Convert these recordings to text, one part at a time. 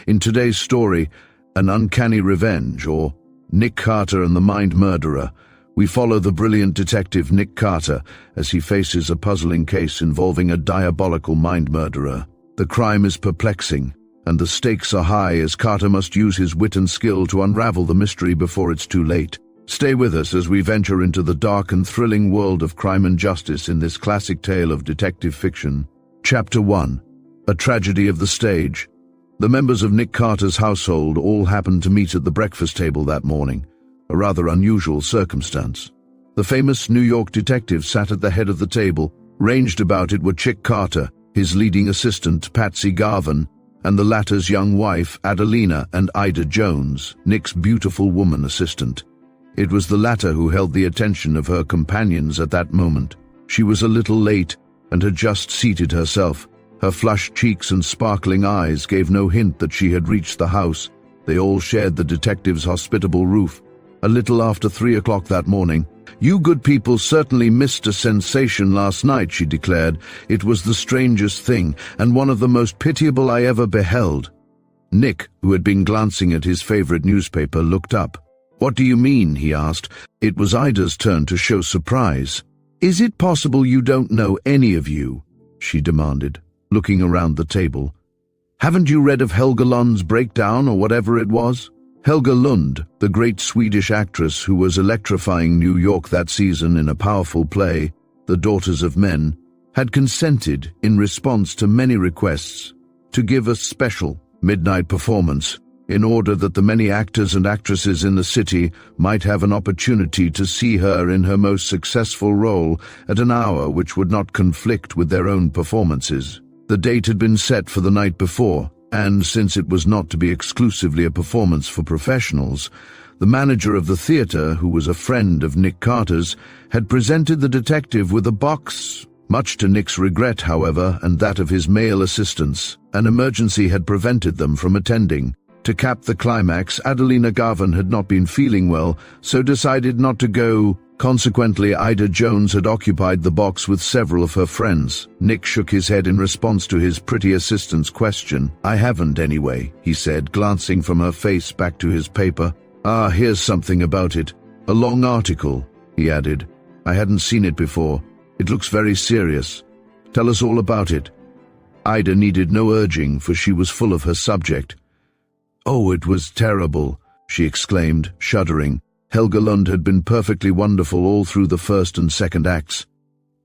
In today's story, An Uncanny Revenge, or Nick Carter and the Mind Murderer, we follow the brilliant detective Nick Carter as he faces a puzzling case involving a diabolical mind murderer. The crime is perplexing, and the stakes are high as Carter must use his wit and skill to unravel the mystery before it's too late. Stay with us as we venture into the dark and thrilling world of crime and justice in this classic tale of detective fiction. Chapter 1. A Tragedy of the Stage. The members of Nick Carter's household all happened to meet at the breakfast table that morning, a rather unusual circumstance. The famous New York detective sat at the head of the table. Ranged about it were Chick Carter, his leading assistant Patsy Garvin, and the latter's young wife Adelina and Ida Jones, Nick's beautiful woman assistant. It was the latter who held the attention of her companions at that moment. She was a little late and had just seated herself. Her flushed cheeks and sparkling eyes gave no hint that she had reached the house. They all shared the detective's hospitable roof. A little after 3 o'clock that morning, "You good people certainly missed a sensation last night," she declared. "It was the strangest thing, and one of the most pitiable I ever beheld." Nick, who had been glancing at his favorite newspaper, looked up. "What do you mean?" he asked. It was Ida's turn to show surprise. "Is it possible you don't know any of you?" she demanded, looking around the table. "Haven't you read of Helga Lund's breakdown, or whatever it was?" Helga Lund, the great Swedish actress who was electrifying New York that season in a powerful play, The Daughters of Men, had consented, in response to many requests, to give a special midnight performance in order that the many actors and actresses in the city might have an opportunity to see her in her most successful role at an hour which would not conflict with their own performances. The date had been set for the night before, and since it was not to be exclusively a performance for professionals, the manager of the theater, who was a friend of Nick Carter's, had presented the detective with a box. Much to Nick's regret, however, and that of his male assistants, an emergency had prevented them from attending. To cap the climax, Adelina Garvin had not been feeling well, so decided not to go. Consequently, Ida Jones had occupied the box with several of her friends. Nick shook his head in response to his pretty assistant's question. "I haven't anyway," he said, glancing from her face back to his paper. "Ah, here's something about it. A long article," he added. "I hadn't seen it before. It looks very serious. Tell us all about it." Ida needed no urging, for she was full of her subject. "Oh, it was terrible," she exclaimed, shuddering. "Helga Lund had been perfectly wonderful all through the first and second acts.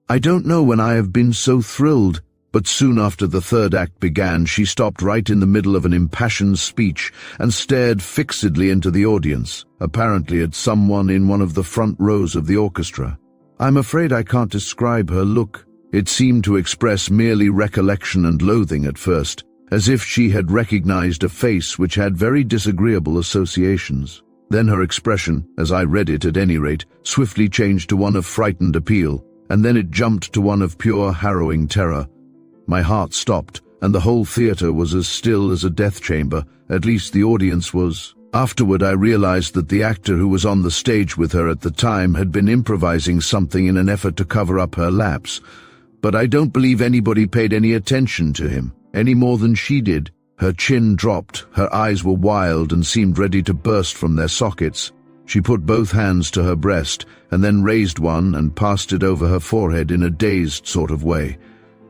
I don't know when I have been so thrilled." But soon after the third act began, she stopped right in the middle of an impassioned speech and stared fixedly into the audience, apparently at someone in one of the front rows of the orchestra. "I'm afraid I can't describe her look. It seemed to express merely recollection and loathing at first, as if she had recognized a face which had very disagreeable associations. Then her expression, as I read it at any rate, swiftly changed to one of frightened appeal, and then it jumped to one of pure harrowing terror. My heart stopped, and the whole theater was as still as a death chamber, at least the audience was. Afterward I realized that the actor who was on the stage with her at the time had been improvising something in an effort to cover up her lapse, but I don't believe anybody paid any attention to him, any more than she did. Her chin dropped, her eyes were wild and seemed ready to burst from their sockets. She put both hands to her breast, and then raised one and passed it over her forehead in a dazed sort of way.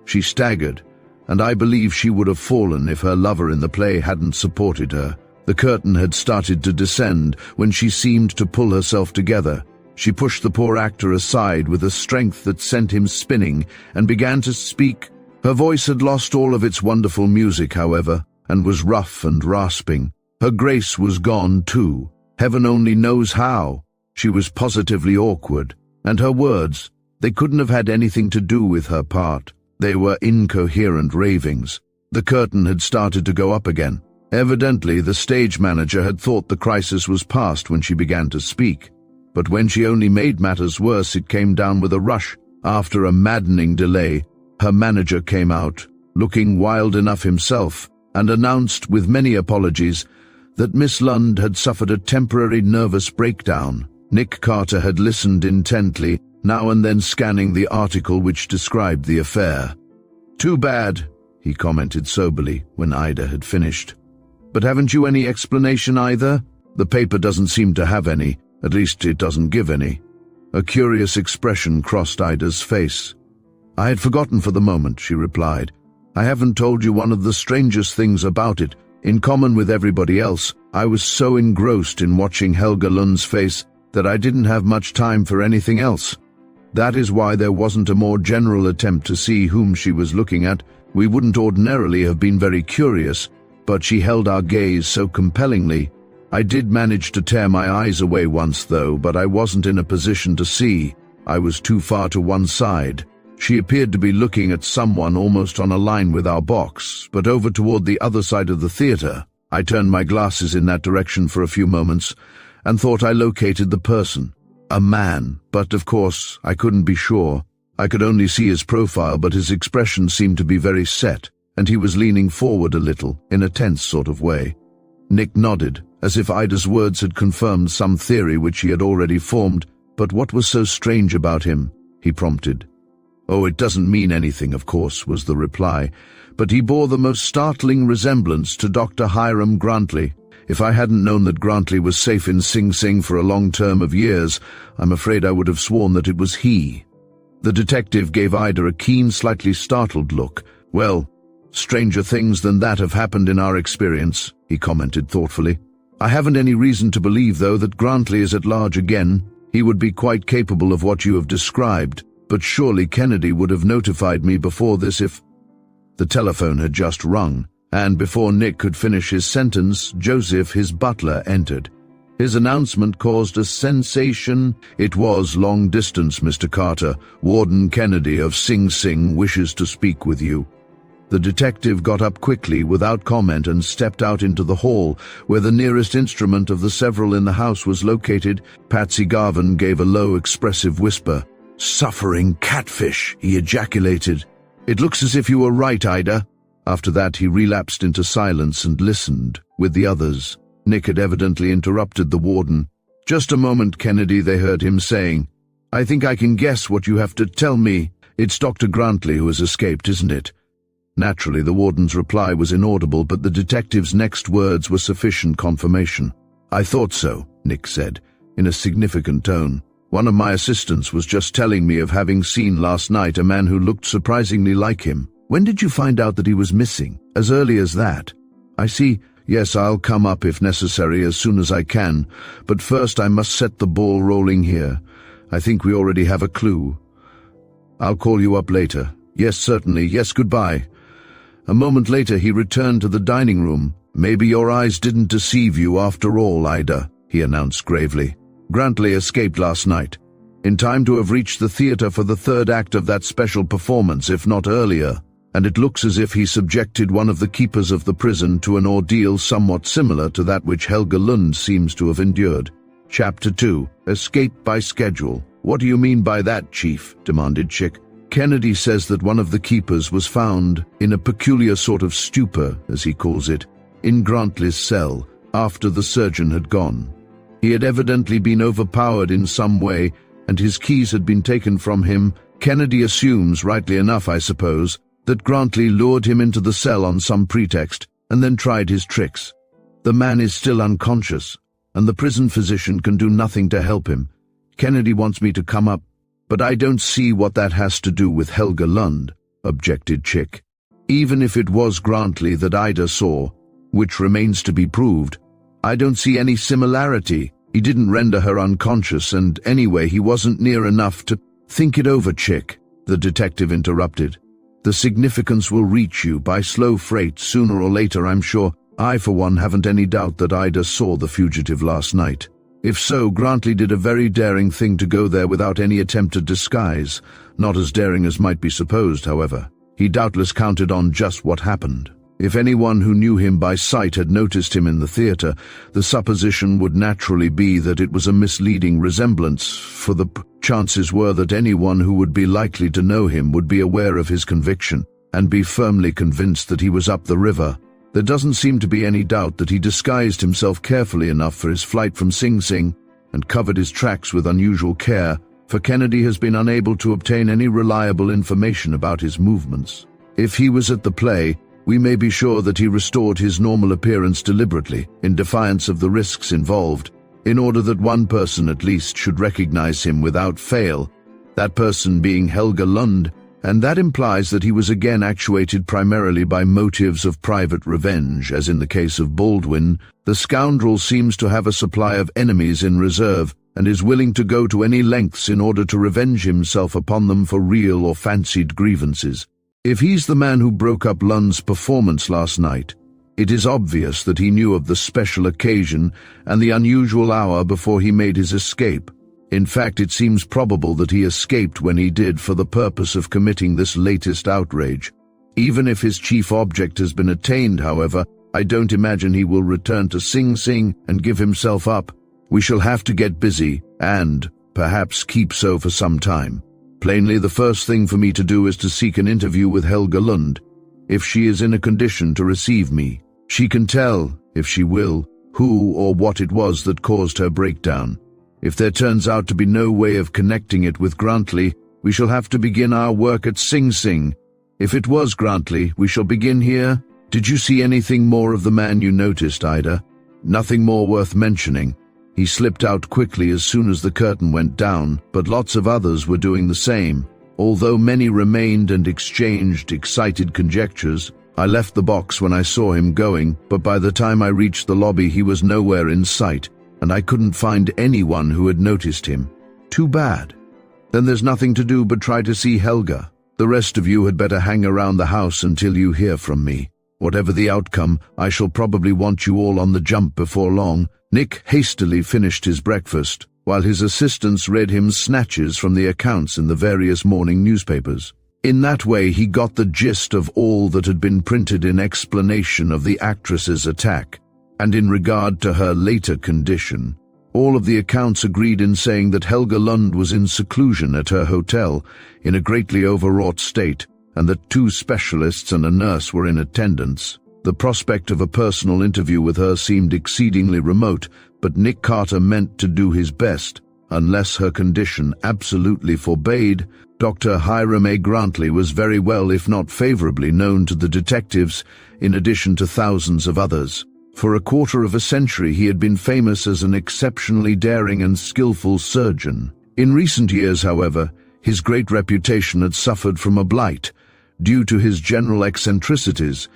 She staggered, and I believe she would have fallen if her lover in the play hadn't supported her. The curtain had started to descend when she seemed to pull herself together. She pushed the poor actor aside with a strength that sent him spinning and began to speak. Her voice had lost all of its wonderful music, however, and was rough and rasping. Her grace was gone, too. Heaven only knows how. She was positively awkward, and her words, they couldn't have had anything to do with her part. They were incoherent ravings. The curtain had started to go up again. Evidently, the stage manager had thought the crisis was past when she began to speak. But when she only made matters worse, it came down with a rush. After a maddening delay, her manager came out, looking wild enough himself, and announced with many apologies that Miss Lund had suffered a temporary nervous breakdown. Nick Carter had listened intently, now and then scanning the article which described the affair. "Too bad," he commented soberly when Ida had finished. But haven't you any explanation either? The paper doesn't seem to have any, at least it doesn't give any. A curious expression crossed Ida's face. I had forgotten for the moment, she replied. I haven't told you one of the strangest things about it. In common with everybody else, I was so engrossed in watching Helga Lund's face that I didn't have much time for anything else. That is why there wasn't a more general attempt to see whom she was looking at. We wouldn't ordinarily have been very curious, but she held our gaze so compellingly. I did manage to tear my eyes away once, though, but I wasn't in a position to see. I was too far to one side. She appeared to be looking at someone almost on a line with our box, but over toward the other side of the theater. I turned my glasses in that direction for a few moments and thought I located the person. A man, but of course I couldn't be sure. I could only see his profile, but his expression seemed to be very set, and he was leaning forward a little, in a tense sort of way. Nick nodded, as if Ida's words had confirmed some theory which he had already formed. But what was so strange about him? He prompted. Oh, it doesn't mean anything, of course, was the reply, but he bore the most startling resemblance to Dr. Hiram Grantley. If I hadn't known that Grantley was safe in Sing Sing for a long term of years, I'm afraid I would have sworn that it was he. The detective gave Ida a keen, slightly startled look. Well, stranger things than that have happened in our experience, he commented thoughtfully. I haven't any reason to believe, though, that Grantley is at large again. He would be quite capable of what you have described, but surely Kennedy would have notified me before this if... The telephone had just rung, and before Nick could finish his sentence, Joseph, his butler, entered. His announcement caused a sensation. It was long distance, Mr. Carter. Warden Kennedy of Sing Sing wishes to speak with you. The detective got up quickly without comment and stepped out into the hall, where the nearest instrument of the several in the house was located. Patsy Garvin gave a low, expressive whisper. Suffering catfish, he ejaculated. It looks as if you were right, Ida. After that he relapsed into silence and listened, with the others. Nick had evidently interrupted the warden. Just a moment, Kennedy, they heard him saying. I think I can guess what you have to tell me. It's Dr. Grantley who has escaped, isn't it? Naturally, the warden's reply was inaudible, but the detective's next words were sufficient confirmation. I thought so, Nick said, in a significant tone. One of my assistants was just telling me of having seen last night a man who looked surprisingly like him. When did you find out that he was missing? As early as that? I see. Yes, I'll come up if necessary as soon as I can, but first I must set the ball rolling here. I think we already have a clue. I'll call you up later. Yes, certainly. Yes, goodbye. A moment later he returned to the dining room. Maybe your eyes didn't deceive you after all, Ida, he announced gravely. Grantley escaped last night, in time to have reached the theater for the third act of that special performance, if not earlier, and it looks as if he subjected one of the keepers of the prison to an ordeal somewhat similar to that which Helga Lund seems to have endured. Chapter 2. Escape by Schedule. What do you mean by that, Chief? Demanded Chick. Kennedy says that one of the keepers was found in a peculiar sort of stupor, as he calls it, in Grantley's cell after the surgeon had gone. He had evidently been overpowered in some way, and his keys had been taken from him. Kennedy assumes, rightly enough I suppose, that Grantley lured him into the cell on some pretext and then tried his tricks. The man is still unconscious, and the prison physician can do nothing to help him. Kennedy wants me to come up, but I don't see what that has to do with Helga Lund, objected Chick. Even if it was Grantley that Ida saw, which remains to be proved, I don't see any similarity. He didn't render her unconscious, and anyway he wasn't near enough to— Think it over, Chick, the detective interrupted. The significance will reach you by slow freight sooner or later, I'm sure. I, for one, haven't any doubt that Ida saw the fugitive last night. If so, Grantley did a very daring thing to go there without any attempt at disguise. Not as daring as might be supposed, however. He doubtless counted on just what happened. If anyone who knew him by sight had noticed him in the theater, the supposition would naturally be that it was a misleading resemblance, for the chances were that anyone who would be likely to know him would be aware of his conviction and be firmly convinced that he was up the river. There doesn't seem to be any doubt that he disguised himself carefully enough for his flight from Sing Sing and covered his tracks with unusual care, for Kennedy has been unable to obtain any reliable information about his movements. If he was at the play, we may be sure that he restored his normal appearance deliberately, in defiance of the risks involved, in order that one person at least should recognize him without fail, that person being Helga Lund, and that implies that he was again actuated primarily by motives of private revenge. As in the case of Baldwin, the scoundrel seems to have a supply of enemies in reserve and is willing to go to any lengths in order to revenge himself upon them for real or fancied grievances. If he's the man who broke up Lund's performance last night, it is obvious that he knew of the special occasion and the unusual hour before he made his escape. In fact, it seems probable that he escaped when he did for the purpose of committing this latest outrage. Even if his chief object has been attained, however, I don't imagine he will return to Sing Sing and give himself up. We shall have to get busy and, perhaps, keep so for some time. Plainly, the first thing for me to do is to seek an interview with Helga Lund. If she is in a condition to receive me, she can tell, if she will, who or what it was that caused her breakdown. If there turns out to be no way of connecting it with Grantley, we shall have to begin our work at Sing Sing. If it was Grantley, we shall begin here. Did you see anything more of the man you noticed, Ida? Nothing more worth mentioning. He slipped out quickly as soon as the curtain went down, but lots of others were doing the same. Although many remained and exchanged excited conjectures, I left the box when I saw him going, but by the time I reached the lobby he was nowhere in sight, and I couldn't find anyone who had noticed him. Too bad. Then there's nothing to do but try to see Helga. The rest of you had better hang around the house until you hear from me. Whatever the outcome, I shall probably want you all on the jump before long. Nick hastily finished his breakfast, while his assistants read him snatches from the accounts in the various morning newspapers. In that way he got the gist of all that had been printed in explanation of the actress's attack, and in regard to her later condition. All of the accounts agreed in saying that Helga Lund was in seclusion at her hotel, in a greatly overwrought state, and that 2 specialists and a nurse were in attendance. The prospect of a personal interview with her seemed exceedingly remote, but Nick Carter meant to do his best. Unless her condition absolutely forbade, Dr. Hiram A. Grantley was very well, if not favorably, known to the detectives, in addition to thousands of others. For a quarter of a century he had been famous as an exceptionally daring and skillful surgeon. In recent years, however, his great reputation had suffered from a blight, due to his general eccentricities,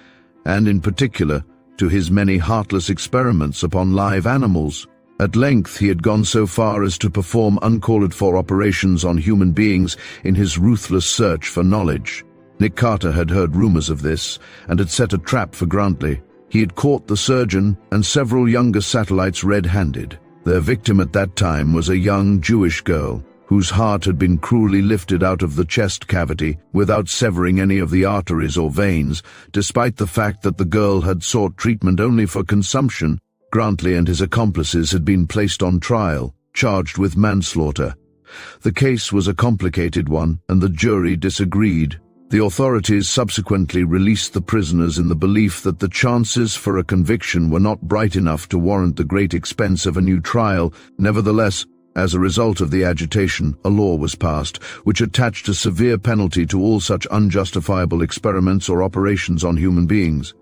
and in particular to his many heartless experiments upon live animals. At length he had gone so far as to perform uncalled-for operations on human beings in his ruthless search for knowledge. Nick Carter had heard rumors of this, and had set a trap for Grantley. He had caught the surgeon and several younger satellites red-handed. Their victim at that time was a young Jewish girl, whose heart had been cruelly lifted out of the chest cavity without severing any of the arteries or veins, despite the fact that the girl had sought treatment only for consumption. Grantley and his accomplices had been placed on trial, charged with manslaughter. The case was a complicated one, and the jury disagreed. The authorities subsequently released the prisoners in the belief that the chances for a conviction were not bright enough to warrant the great expense of a new trial. Nevertheless, as a result of the agitation, a law was passed, which attached a severe penalty to all such unjustifiable experiments or operations on human beings.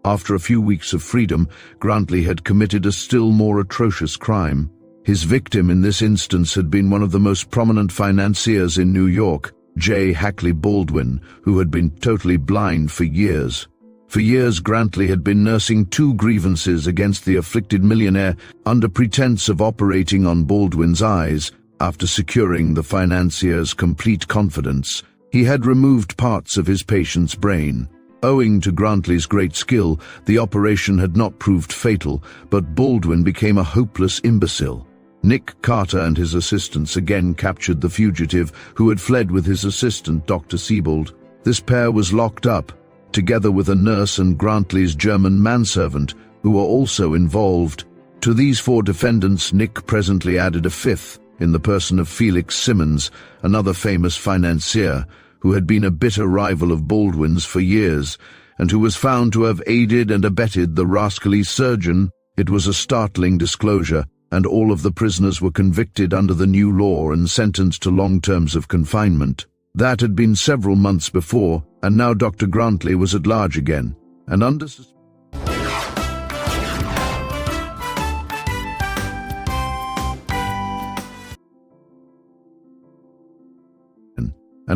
After a few weeks of freedom, Grantley had committed a still more atrocious crime. His victim in this instance had been one of the most prominent financiers in New York, J. Hackley Baldwin, who had been totally blind for years. For years, Grantley had been nursing 2 grievances against the afflicted millionaire under pretense of operating on Baldwin's eyes. After securing the financier's complete confidence, he had removed parts of his patient's brain. Owing to Grantley's great skill, the operation had not proved fatal, but Baldwin became a hopeless imbecile. Nick Carter and his assistants again captured the fugitive, who had fled with his assistant, Dr. Siebold. This pair was locked up, together with a nurse and Grantley's German manservant, who were also involved. To these 4 defendants, Nick presently added a 5th, in the person of Felix Simmons, another famous financier, who had been a bitter rival of Baldwin's for years, and who was found to have aided and abetted the rascally surgeon. It was a startling disclosure, and all of the prisoners were convicted under the new law and sentenced to long terms of confinement. That had been several months before, and now Dr. Grantley was at large again. and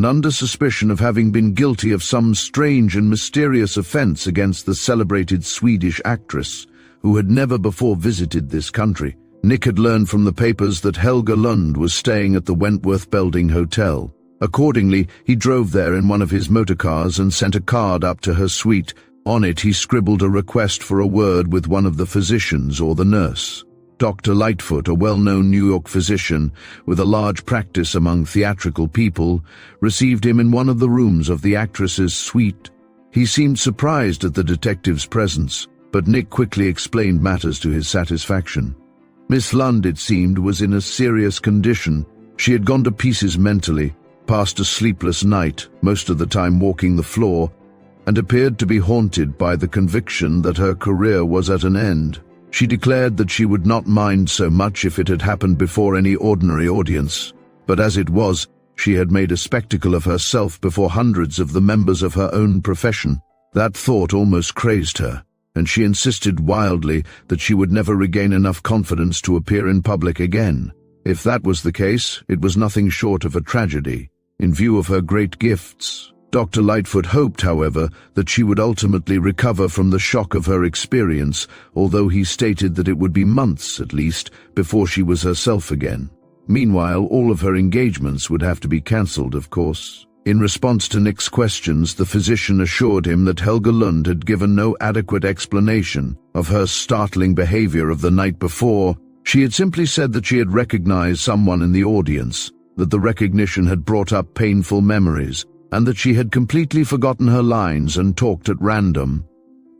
under suspicion of having been guilty of some strange and mysterious offense against the celebrated Swedish actress, who had never before visited this country. Nick had learned from the papers that Helga Lund was staying at the Wentworth Building Hotel. Accordingly, he drove there in one of his motorcars and sent a card up to her suite. On it, he scribbled a request for a word with one of the physicians or the nurse. Dr. Lightfoot, a well-known New York physician with a large practice among theatrical people, received him in one of the rooms of the actress's suite. He seemed surprised at the detective's presence, but Nick quickly explained matters to his satisfaction. Miss Lund, it seemed, was in a serious condition. She had gone to pieces mentally, passed a sleepless night, most of the time walking the floor, and appeared to be haunted by the conviction that her career was at an end. She declared that she would not mind so much if it had happened before any ordinary audience, but as it was, she had made a spectacle of herself before hundreds of the members of her own profession. That thought almost crazed her, and she insisted wildly that she would never regain enough confidence to appear in public again. If that was the case, it was nothing short of a tragedy, in view of her great gifts. Dr. Lightfoot hoped, however, that she would ultimately recover from the shock of her experience, although he stated that it would be months, at least, before she was herself again. Meanwhile, all of her engagements would have to be cancelled, of course. In response to Nick's questions, the physician assured him that Helga Lund had given no adequate explanation of her startling behavior of the night before. She had simply said that she had recognized someone in the audience, that the recognition had brought up painful memories, and that she had completely forgotten her lines and talked at random.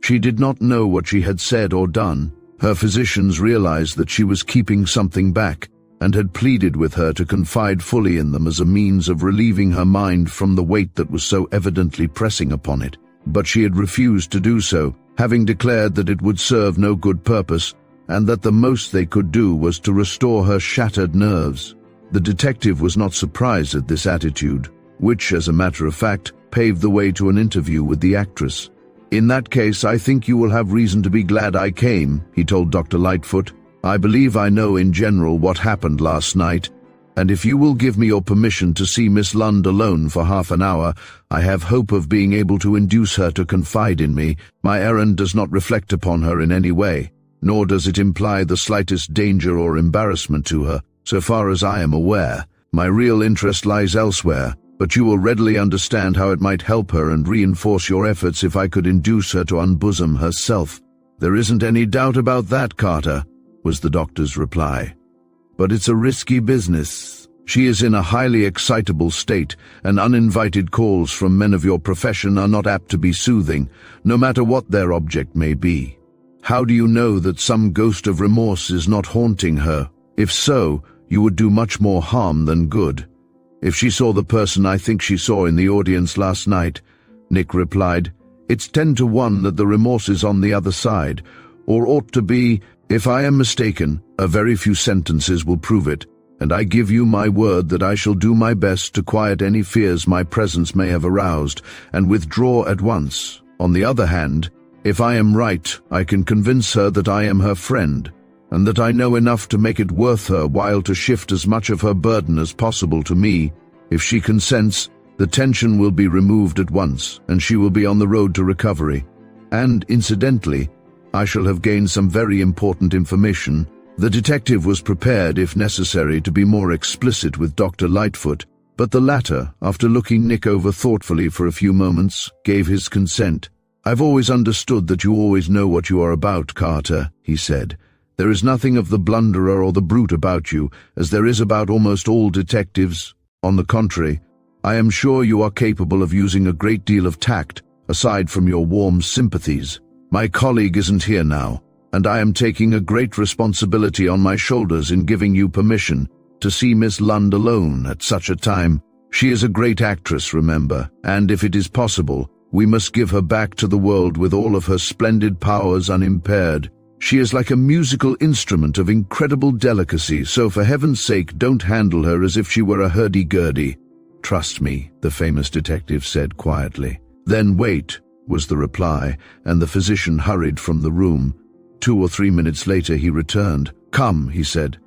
She did not know what she had said or done. Her physicians realized that she was keeping something back, and had pleaded with her to confide fully in them as a means of relieving her mind from the weight that was so evidently pressing upon it. But she had refused to do so, having declared that it would serve no good purpose, and that the most they could do was to restore her shattered nerves. The detective was not surprised at this attitude, which, as a matter of fact, paved the way to an interview with the actress. "In that case, I think you will have reason to be glad I came," he told Dr. Lightfoot. "I believe I know in general what happened last night, and if you will give me your permission to see Miss Lund alone for half an hour, I have hope of being able to induce her to confide in me. My errand does not reflect upon her in any way, nor does it imply the slightest danger or embarrassment to her, so far as I am aware. My real interest lies elsewhere, but you will readily understand how it might help her and reinforce your efforts if I could induce her to unbosom herself." "There isn't any doubt about that, Carter," was the doctor's reply. "But it's a risky business. She is in a highly excitable state, and uninvited calls from men of your profession are not apt to be soothing, no matter what their object may be. How do you know that some ghost of remorse is not haunting her? If so, you would do much more harm than good." "If she saw the person I think she saw in the audience last night," Nick replied, "it's 10 to 1 that the remorse is on the other side, or ought to be. If I am mistaken, a very few sentences will prove it, and I give you my word that I shall do my best to quiet any fears my presence may have aroused, and withdraw at once. On the other hand, if I am right, I can convince her that I am her friend, and that I know enough to make it worth her while to shift as much of her burden as possible to me. If she consents, the tension will be removed at once, and she will be on the road to recovery. And, incidentally, I shall have gained some very important information." The detective was prepared, if necessary, to be more explicit with Dr. Lightfoot, but the latter, after looking Nick over thoughtfully for a few moments, gave his consent. "I've always understood that you always know what you are about, Carter," he said. "There is nothing of the blunderer or the brute about you, as there is about almost all detectives. On the contrary, I am sure you are capable of using a great deal of tact, aside from your warm sympathies. My colleague isn't here now, and I am taking a great responsibility on my shoulders in giving you permission to see Miss Lund alone at such a time. She is a great actress, remember, and if it is possible, we must give her back to the world with all of her splendid powers unimpaired. She is like a musical instrument of incredible delicacy, so for heaven's sake don't handle her as if she were a hurdy-gurdy." "Trust me," the famous detective said quietly. "Then wait. was the reply, and the physician hurried from the room. 2 or 3 minutes later he returned. "Come," he said.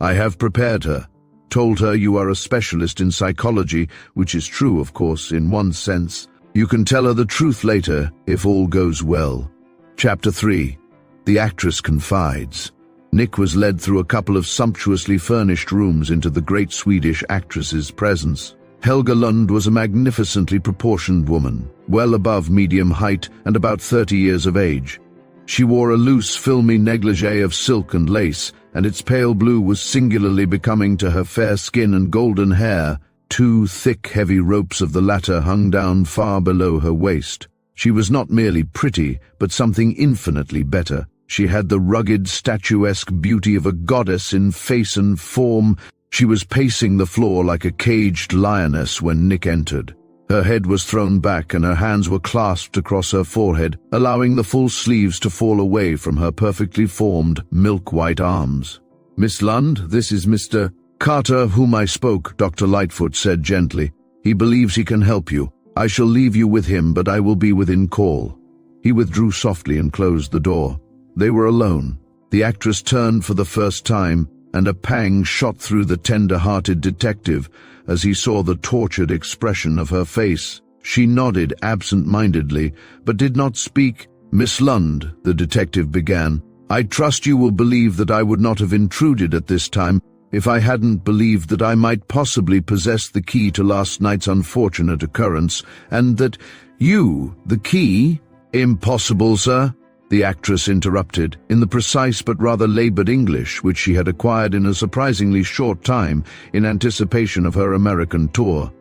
"I have prepared her. Told her you are a specialist in psychology, which is true, of course, in one sense. You can tell her the truth later, if all goes well." Chapter 3. The Actress Confides. Nick was led through a couple of sumptuously furnished rooms into the great Swedish actress's presence. Helga Lund was a magnificently proportioned woman, well above medium height and about 30 years of age. She wore a loose, filmy negligee of silk and lace, and its pale blue was singularly becoming to her fair skin and golden hair. 2 thick, heavy ropes of the latter hung down far below her waist. She was not merely pretty, but something infinitely better. She had the rugged, statuesque beauty of a goddess in face and form. She was pacing the floor like a caged lioness when Nick entered. Her head was thrown back and her hands were clasped across her forehead, allowing the full sleeves to fall away from her perfectly formed, milk-white arms. "Miss Lund, this is Mr. Carter, whom I spoke," Dr. Lightfoot said gently. "He believes he can help you. I shall leave you with him, but I will be within call." He withdrew softly and closed the door. They were alone. The actress turned for the first time, and a pang shot through the tender-hearted detective as he saw the tortured expression of her face. She nodded absent-mindedly, but did not speak. "Miss Lund," the detective began, "I trust you will believe that I would not have intruded at this time if I hadn't believed that I might possibly possess the key to last night's unfortunate occurrence, and that you, the key—" "Impossible, sir," the actress interrupted, in the precise but rather labored English which she had acquired in a surprisingly short time in anticipation of her American tour.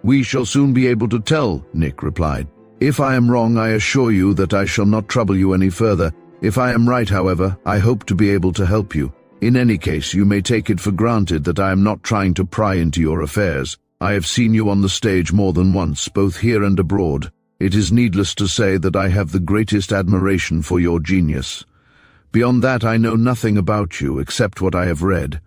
"We shall soon be able to tell," Nick replied. "If I am wrong, I assure you that I shall not trouble you any further. If I am right, however, I hope to be able to help you. In any case, you may take it for granted that I am not trying to pry into your affairs. I have seen you on the stage more than once, both here and abroad. It is needless to say that I have the greatest admiration for your genius. Beyond that, I know nothing about you except what I have read.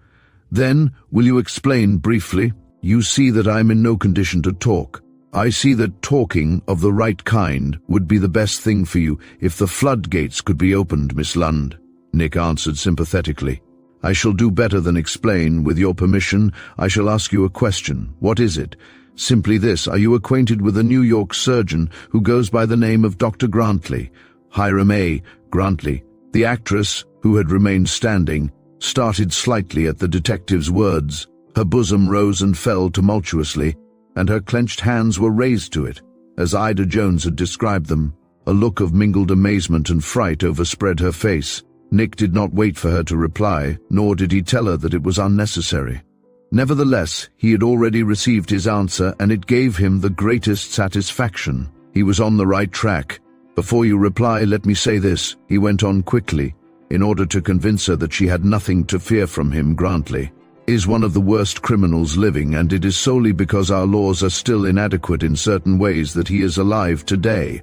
Then, will you explain briefly? You see that I am in no condition to talk. I see that talking of the right kind would be the best thing for you if the floodgates could be opened, Miss Lund," Nick answered sympathetically. "I shall do better than explain. With your permission, I shall ask you a question. What is it? Simply this: are you acquainted with a New York surgeon who goes by the name of Dr. Grantley? Hiram A. Grantley." The actress, who had remained standing, started slightly at the detective's words. Her bosom rose and fell tumultuously, and her clenched hands were raised to it, as Ida Jones had described them. A look of mingled amazement and fright overspread her face. Nick did not wait for her to reply, nor did he tell her that it was unnecessary. Nevertheless, he had already received his answer, and it gave him the greatest satisfaction. He was on the right track. "Before you reply, let me say this," he went on quickly, in order to convince her that she had nothing to fear from him. "Grantley is one of the worst criminals living, and it is solely because our laws are still inadequate in certain ways that he is alive today.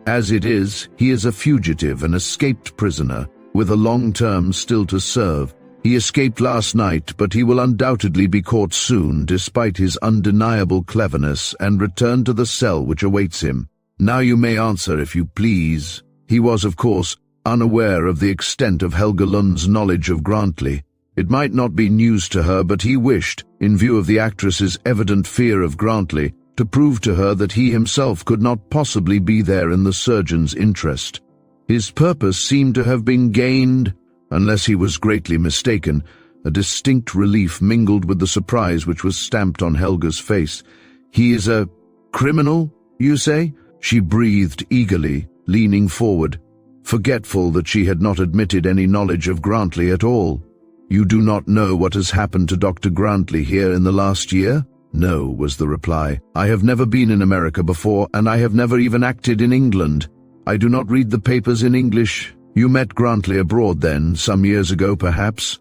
As it is, he is a fugitive, an escaped prisoner, with a long term still to serve. He escaped last night, but he will undoubtedly be caught soon, despite his undeniable cleverness, and return to the cell which awaits him. Now you may answer, if you please." He was, of course, unaware of the extent of Helga Lund's knowledge of Grantley. It might not be news to her, but he wished, in view of the actress's evident fear of Grantley, to prove to her that he himself could not possibly be there in the surgeon's interest. His purpose seemed to have been gained. Unless he was greatly mistaken, a distinct relief mingled with the surprise which was stamped on Helga's face. "He is a criminal, you say?" she breathed eagerly, leaning forward, forgetful that she had not admitted any knowledge of Grantley at all. "You do not know what has happened to Dr. Grantley here in the last year?" "No," was the reply. "I have never been in America before, and I have never even acted in England. I do not read the papers in English." "You met Grantley abroad then, some years ago perhaps?"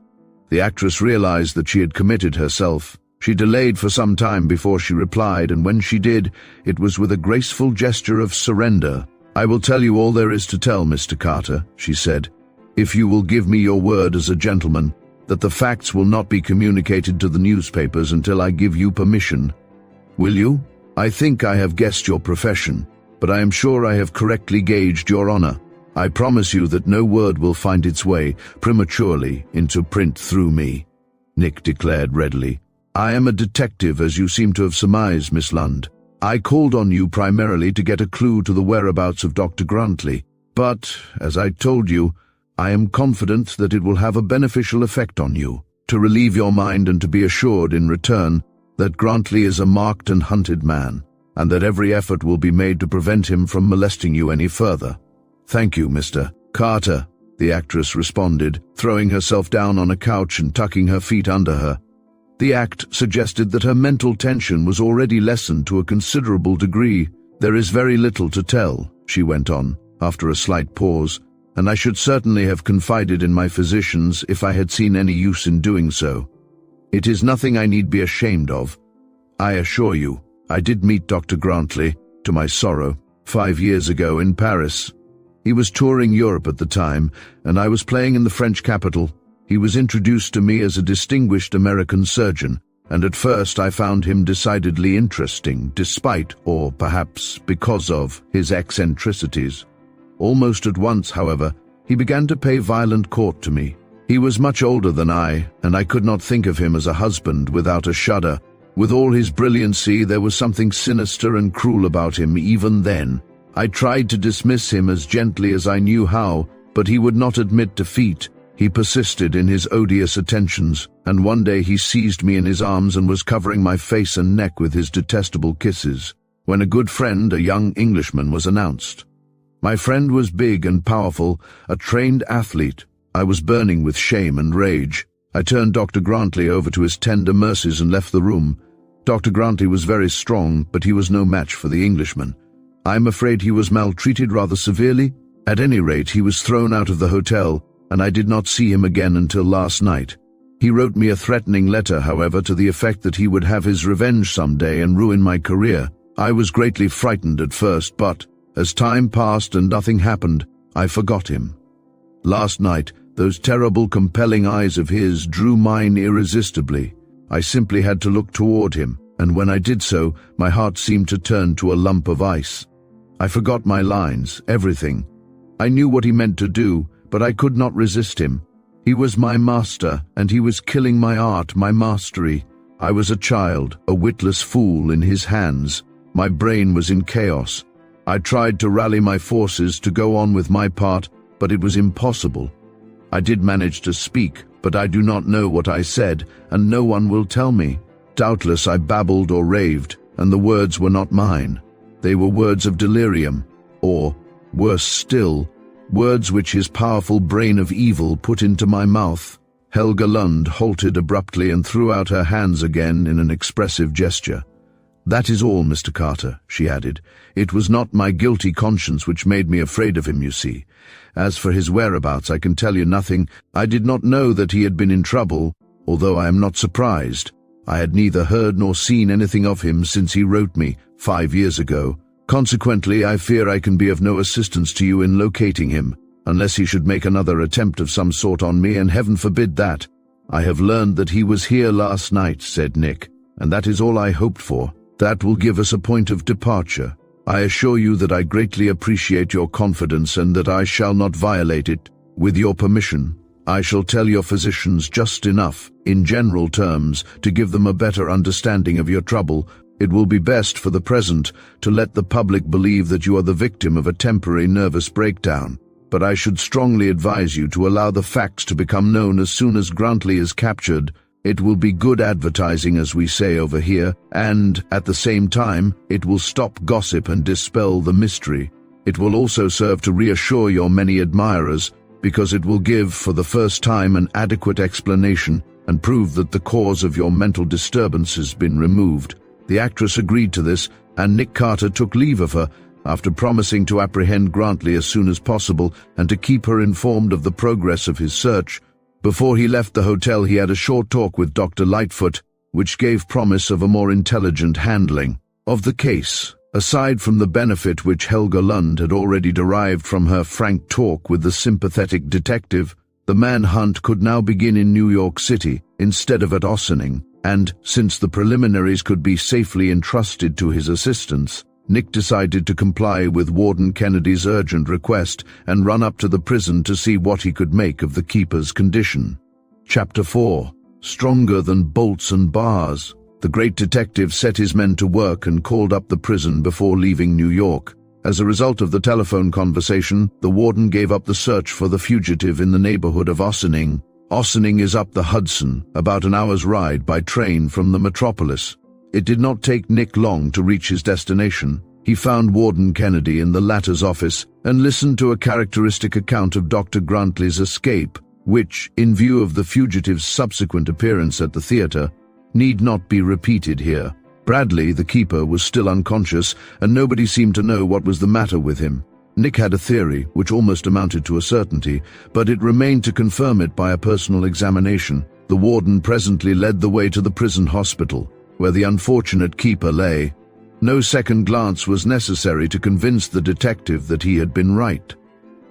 The actress realized that she had committed herself. She delayed for some time before she replied, and when she did, it was with a graceful gesture of surrender. "I will tell you all there is to tell, Mr. Carter," she said, "if you will give me your word as a gentleman that the facts will not be communicated to the newspapers until I give you permission. Will you? I think I have guessed your profession. but I am sure I have correctly gauged your honor. I promise you that no word will find its way prematurely into print through me," Nick declared readily. "I am a detective, as you seem to have surmised, Miss Lund. I called on you primarily to get a clue to the whereabouts of Dr. Grantley, but, as I told you, I am confident that it will have a beneficial effect on you, to relieve your mind and to be assured in return that Grantley is a marked and hunted man, and that every effort will be made to prevent him from molesting you any further." "Thank you, Mr. Carter," the actress responded, throwing herself down on a couch and tucking her feet under her. The act suggested that her mental tension was already lessened to a considerable degree. "There is very little to tell," she went on, after a slight pause, "and I should certainly have confided in my physicians if I had seen any use in doing so. It is nothing I need be ashamed of. I assure you, I did meet Dr. Grantley, to my sorrow, 5 years ago in Paris. He was touring Europe at the time, and I was playing in the French capital. He was introduced to me as a distinguished American surgeon, and at first I found him decidedly interesting, despite, or perhaps because of, his eccentricities. Almost at once, however, he began to pay violent court to me. He was much older than I, and I could not think of him as a husband without a shudder. With all his brilliancy, there was something sinister and cruel about him even then. I tried to dismiss him as gently as I knew how, but he would not admit defeat. He persisted in his odious attentions, and one day he seized me in his arms and was covering my face and neck with his detestable kisses, when a good friend, a young Englishman, was announced. My friend was big and powerful, a trained athlete. I was burning with shame and rage. I turned Dr. Grantley over to his tender mercies and left the room. Dr. Grantley was very strong, but he was no match for the Englishman. I am afraid he was maltreated rather severely. At any rate, he was thrown out of the hotel, and I did not see him again until last night. He wrote me a threatening letter, however, to the effect that he would have his revenge someday and ruin my career. I was greatly frightened at first, but, as time passed and nothing happened, I forgot him. Last night, those terrible, compelling eyes of his drew mine irresistibly. I simply had to look toward him, and when I did so, my heart seemed to turn to a lump of ice. I forgot my lines, everything. I knew what he meant to do, but I could not resist him. He was my master, and he was killing my art, my mastery. I was a child, a witless fool in his hands. My brain was in chaos. I tried to rally my forces to go on with my part, but it was impossible. I did manage to speak, but I do not know what I said, and no one will tell me. Doubtless I babbled or raved, and the words were not mine. They were words of delirium, or, worse still, words which his powerful brain of evil put into my mouth. Helga Lund halted abruptly and threw out her hands again in an expressive gesture. "That is all, Mr. Carter," she added. "It was not my guilty conscience which made me afraid of him, you see. As for his whereabouts, I can tell you nothing. I did not know that he had been in trouble, although I am not surprised. I had neither heard nor seen anything of him since he wrote me 5 years ago. Consequently, I fear I can be of no assistance to you in locating him, unless he should make another attempt of some sort on me, and heaven forbid that. I have learned that he was here last night," said Nick, "and that is all I hoped for. That will give us a point of departure. I assure you that I greatly appreciate your confidence and that I shall not violate it. With your permission, I shall tell your physicians just enough, in general terms, to give them a better understanding of your trouble. It will be best for the present to let the public believe that you are the victim of a temporary nervous breakdown, but I should strongly advise you to allow the facts to become known as soon as Grantley is captured. It will be good advertising, as we say over here, and, at the same time, it will stop gossip and dispel the mystery. It will also serve to reassure your many admirers, because it will give, for the first time, an adequate explanation and prove that the cause of your mental disturbance has been removed." The actress agreed to this, and Nick Carter took leave of her, after promising to apprehend Grantley as soon as possible and to keep her informed of the progress of his search. Before he left the hotel, he had a short talk with Dr. Lightfoot, which gave promise of a more intelligent handling of the case. Aside from the benefit which Helga Lund had already derived from her frank talk with the sympathetic detective, the manhunt could now begin in New York City instead of at Ossining, and, since the preliminaries could be safely entrusted to his assistants, Nick decided to comply with Warden Kennedy's urgent request and run up to the prison to see what he could make of the keeper's condition. Chapter 4. Stronger than bolts and bars. The great detective set his men to work and called up the prison before leaving New York. As a result of the telephone conversation, the warden gave up the search for the fugitive in the neighborhood of Ossining. Ossining is up the Hudson, about an hour's ride by train from the metropolis. It did not take Nick long to reach his destination. He found Warden Kennedy in the latter's office and listened to a characteristic account of Dr. Grantley's escape, which, in view of the fugitive's subsequent appearance at the theater, need not be repeated here. Bradley, the keeper, was still unconscious, and nobody seemed to know what was the matter with him. Nick had a theory, which almost amounted to a certainty, but it remained to confirm it by a personal examination. The warden presently led the way to the prison hospital, where the unfortunate keeper lay. No second glance was necessary to convince the detective that he had been right.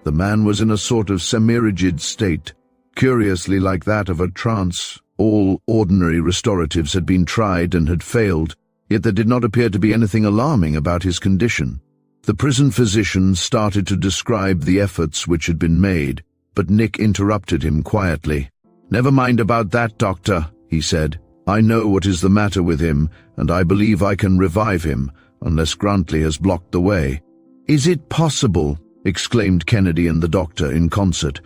The man was in a sort of semi-rigid state, curiously like that of a trance. All ordinary restoratives had been tried and had failed, yet there did not appear to be anything alarming about his condition. The prison physician started to describe the efforts which had been made, but Nick interrupted him quietly. "Never mind about that, doctor," he said. "I know what is the matter with him, and I believe I can revive him, unless Grantley has blocked the way." "Is it possible?" exclaimed Kennedy and the doctor in concert.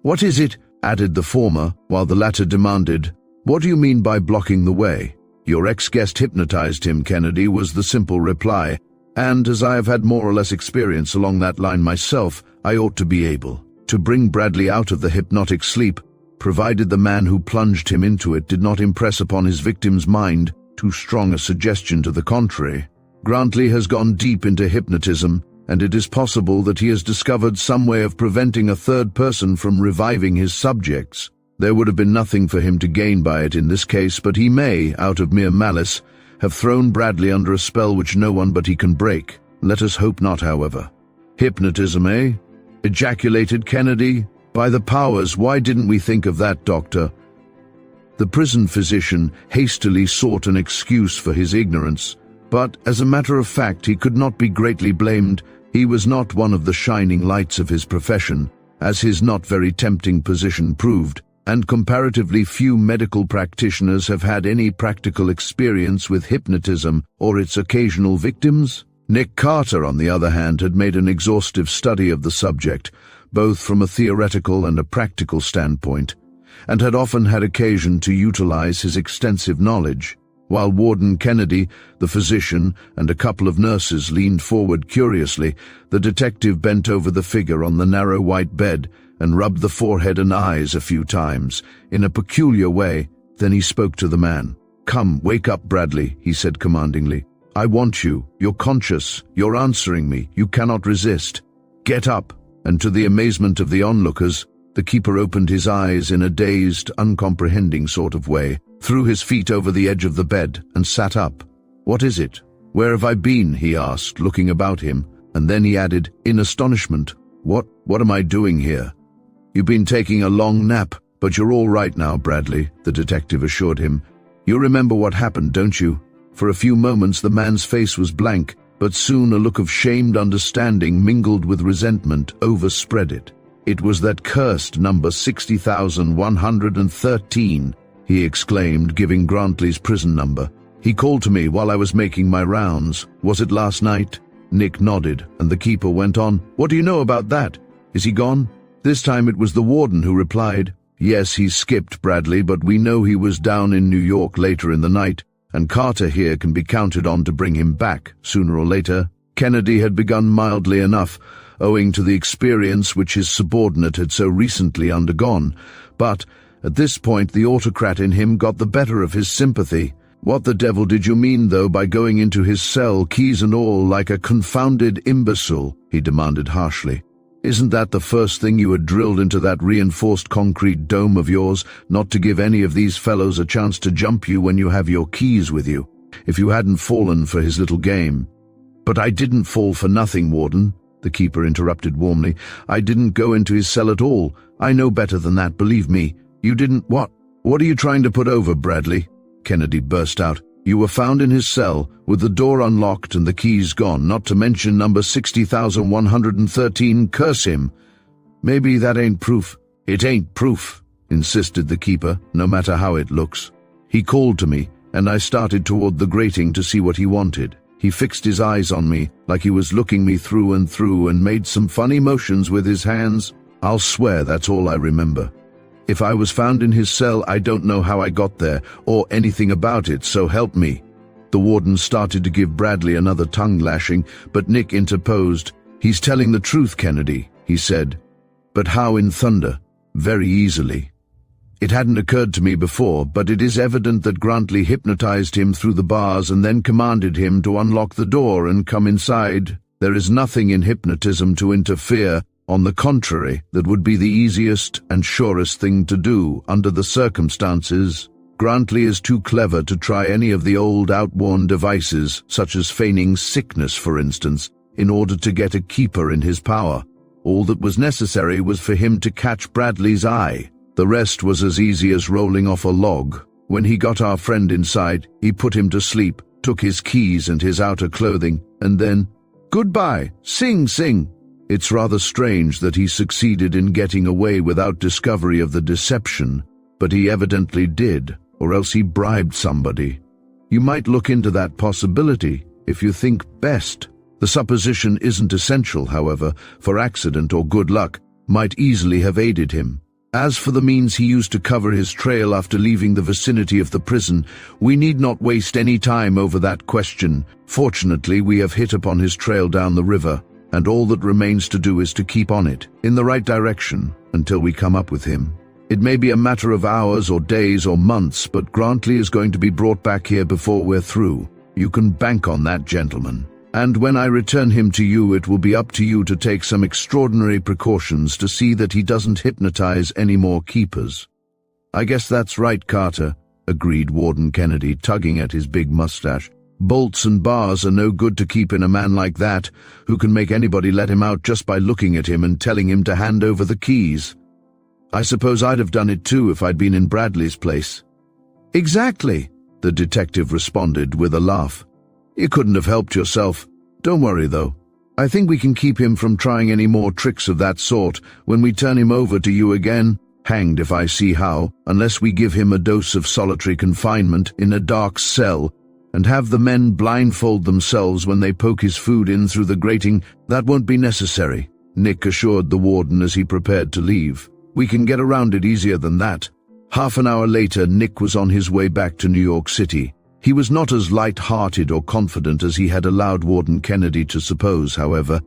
"What is it?" added the former, while the latter demanded, "What do you mean by blocking the way?" "Your ex-guest hypnotized him, Kennedy," was the simple reply. "And as I have had more or less experience along that line myself, I ought to be able to bring Bradley out of the hypnotic sleep, provided the man who plunged him into it did not impress upon his victim's mind too strong a suggestion to the contrary. Grantley has gone deep into hypnotism, and it is possible that he has discovered some way of preventing a third person from reviving his subjects. There would have been nothing for him to gain by it in this case, but he may, out of mere malice, have thrown Bradley under a spell which no one but he can break. Let us hope not, however." "Hypnotism, eh?" ejaculated Kennedy. "By the powers, why didn't we think of that, doctor?" The prison physician hastily sought an excuse for his ignorance, but as a matter of fact he could not be greatly blamed. He was not one of the shining lights of his profession, as his not very tempting position proved, and comparatively few medical practitioners have had any practical experience with hypnotism or its occasional victims. Nick Carter, on the other hand, had made an exhaustive study of the subject, both from a theoretical and a practical standpoint, and had often had occasion to utilize his extensive knowledge. While Warden Kennedy, the physician, and a couple of nurses leaned forward curiously, the detective bent over the figure on the narrow white bed and rubbed the forehead and eyes a few times, in a peculiar way. Then he spoke to the man. "Come, wake up, Bradley," he said commandingly. "I want you. You're conscious. You're answering me. You cannot resist. Get up." And to the amazement of the onlookers, the keeper opened his eyes in a dazed, uncomprehending sort of way, threw his feet over the edge of the bed, and sat up. "What is it? Where have I been?" he asked, looking about him, and then he added, in astonishment, What am I doing here?" "You've been taking a long nap, but you're all right now, Bradley," the detective assured him. "You remember what happened, don't you?" For a few moments the man's face was blank, but soon a look of shamed understanding mingled with resentment overspread it. "It was that cursed number 60,113, he exclaimed, giving Grantley's prison number. "He called to me while I was making my rounds. Was it last night?" Nick nodded, and the keeper went on, "What do you know about that? Is he gone?" This time it was the warden who replied, "Yes, he's skipped, Bradley, but we know he was down in New York later in the night, and Carter here can be counted on to bring him back, sooner or later." Kennedy had begun mildly enough, owing to the experience which his subordinate had so recently undergone, but at this point the autocrat in him got the better of his sympathy. "What the devil did you mean, though, by going into his cell, keys and all, like a confounded imbecile?" he demanded harshly. "Isn't that the first thing you had drilled into that reinforced concrete dome of yours, not to give any of these fellows a chance to jump you when you have your keys with you, if you hadn't fallen for his little game?" "But I didn't fall for nothing, Warden," the keeper interrupted warmly. "I didn't go into his cell at all. I know better than that, believe me. You didn't— What are you trying to put over, Bradley?" Kennedy burst out. You were found in his cell, with the door unlocked and the keys gone, not to mention number 60,113, curse him. Maybe that ain't proof. It ain't proof, insisted the keeper, no matter how it looks. He called to me, and I started toward the grating to see what he wanted. He fixed his eyes on me, like he was looking me through and made some funny motions with his hands. I'll swear that's all I remember. If I was found in his cell, I don't know how I got there, or anything about it, so help me. The warden started to give Bradley another tongue lashing, but Nick interposed. He's telling the truth, Kennedy, he said. But how in thunder? Very easily. It hadn't occurred to me before, but it is evident that Grantley hypnotized him through the bars and then commanded him to unlock the door and come inside. There is nothing in hypnotism to interfere. On the contrary, that would be the easiest and surest thing to do under the circumstances. Grantley is too clever to try any of the old outworn devices, such as feigning sickness, for instance, in order to get a keeper in his power. All that was necessary was for him to catch Bradley's eye. The rest was as easy as rolling off a log. When he got our friend inside, he put him to sleep, took his keys and his outer clothing, and then, "Goodbye, sing, sing." It's rather strange that he succeeded in getting away without discovery of the deception, but he evidently did, or else he bribed somebody. You might look into that possibility, if you think best. The supposition isn't essential, however, for accident or good luck might easily have aided him. As for the means he used to cover his trail after leaving the vicinity of the prison, we need not waste any time over that question. Fortunately, we have hit upon his trail down the river, and all that remains to do is to keep on it, in the right direction, until we come up with him. It may be a matter of hours or days or months, but Grantley is going to be brought back here before we're through. You can bank on that, gentlemen. And when I return him to you, it will be up to you to take some extraordinary precautions to see that he doesn't hypnotize any more keepers. I guess that's right, Carter, agreed Warden Kennedy, tugging at his big mustache. Bolts and bars are no good to keep in a man like that, who can make anybody let him out just by looking at him and telling him to hand over the keys. I suppose I'd have done it too if I'd been in Bradley's place. Exactly, the detective responded with a laugh. You couldn't have helped yourself. Don't worry, though. I think we can keep him from trying any more tricks of that sort when we turn him over to you again. Hanged if I see how, unless we give him a dose of solitary confinement in a dark cell and have the men blindfold themselves when they poke his food in through the grating. That won't be necessary, Nick assured the warden as he prepared to leave. We can get around it easier than that. Half an hour later, Nick was on his way back to New York City. He was not as light-hearted or confident as he had allowed Warden Kennedy to suppose, however.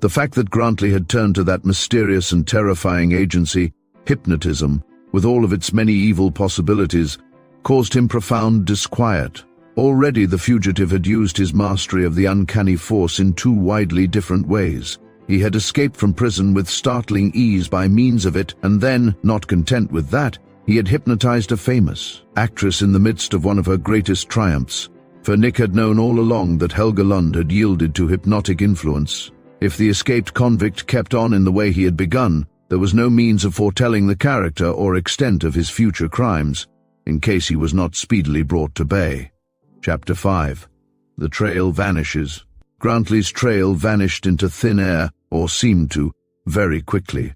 The fact that Grantley had turned to that mysterious and terrifying agency, hypnotism, with all of its many evil possibilities, caused him profound disquiet. Already the fugitive had used his mastery of the uncanny force in two widely different ways. He had escaped from prison with startling ease by means of it, and then, not content with that, he had hypnotized a famous actress in the midst of one of her greatest triumphs. For Nick had known all along that Helga Lund had yielded to hypnotic influence. If the escaped convict kept on in the way he had begun, there was no means of foretelling the character or extent of his future crimes, in case he was not speedily brought to bay. Chapter 5. The trail vanishes. Grantley's trail vanished into thin air, or seemed to, very quickly.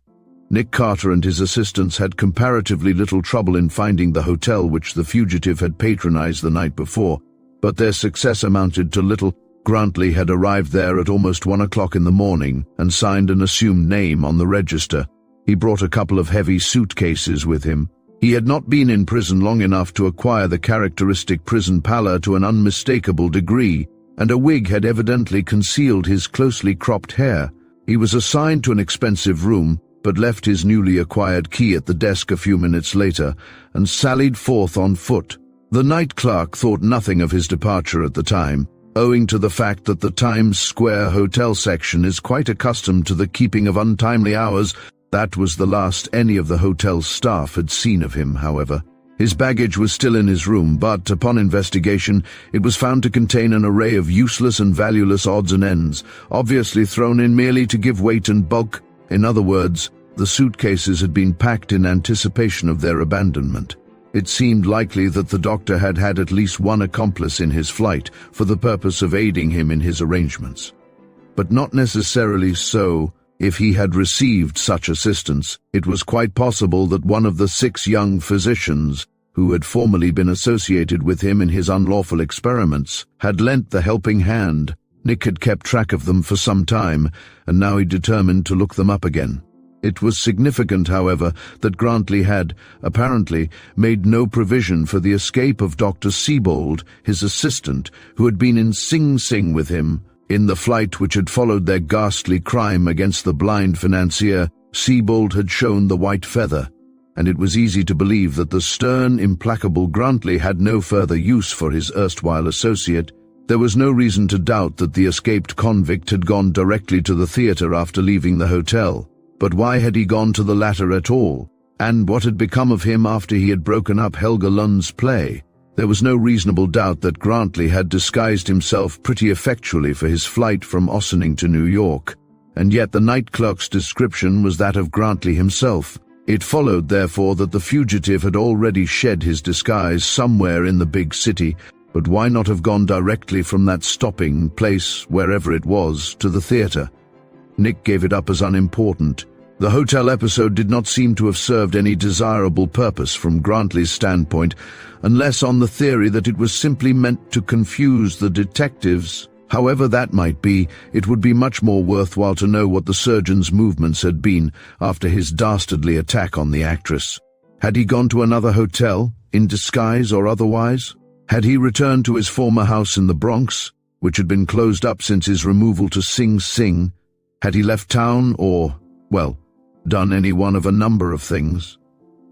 Nick Carter and his assistants had comparatively little trouble in finding the hotel which the fugitive had patronized the night before, but their success amounted to little. Grantley had arrived there at almost 1 o'clock in the morning and signed an assumed name on the register. He brought a couple of heavy suitcases with him. He had not been in prison long enough to acquire the characteristic prison pallor to an unmistakable degree, and a wig had evidently concealed his closely cropped hair. He was assigned to an expensive room, but left his newly acquired key at the desk a few minutes later and sallied forth on foot. The night clerk thought nothing of his departure at the time, owing to the fact that the Times Square hotel section is quite accustomed to the keeping of untimely hours. That was the last any of the hotel's staff had seen of him, however. His baggage was still in his room, but upon investigation, it was found to contain an array of useless and valueless odds and ends, obviously thrown in merely to give weight and bulk. In other words, the suitcases had been packed in anticipation of their abandonment. It seemed likely that the doctor had had at least one accomplice in his flight for the purpose of aiding him in his arrangements. But not necessarily so. If he had received such assistance, it was quite possible that one of the 6 young physicians who had formerly been associated with him in his unlawful experiments had lent the helping hand. Nick had kept track of them for some time, and now he determined to look them up again. It was significant, however, that Grantley had, apparently, made no provision for the escape of Dr. Siebold, his assistant, who had been in Sing Sing with him. In the flight which had followed their ghastly crime against the blind financier, Siebold had shown the white feather, and it was easy to believe that the stern, implacable Grantley had no further use for his erstwhile associate. There was no reason to doubt that the escaped convict had gone directly to the theater after leaving the hotel. But why had he gone to the latter at all? And what had become of him after he had broken up Helga Lund's play? There was no reasonable doubt that Grantley had disguised himself pretty effectually for his flight from Ossining to New York, and yet the night clerk's description was that of Grantley himself. It followed, therefore, that the fugitive had already shed his disguise somewhere in the big city, but why not have gone directly from that stopping place, wherever it was, to the theater? Nick gave it up as unimportant. The hotel episode did not seem to have served any desirable purpose from Grantley's standpoint, unless on the theory that it was simply meant to confuse the detectives. However that might be, it would be much more worthwhile to know what the surgeon's movements had been after his dastardly attack on the actress. Had he gone to another hotel, in disguise or otherwise? Had he returned to his former house in the Bronx, which had been closed up since his removal to Sing Sing? Had he left town or, well, done any one of a number of things?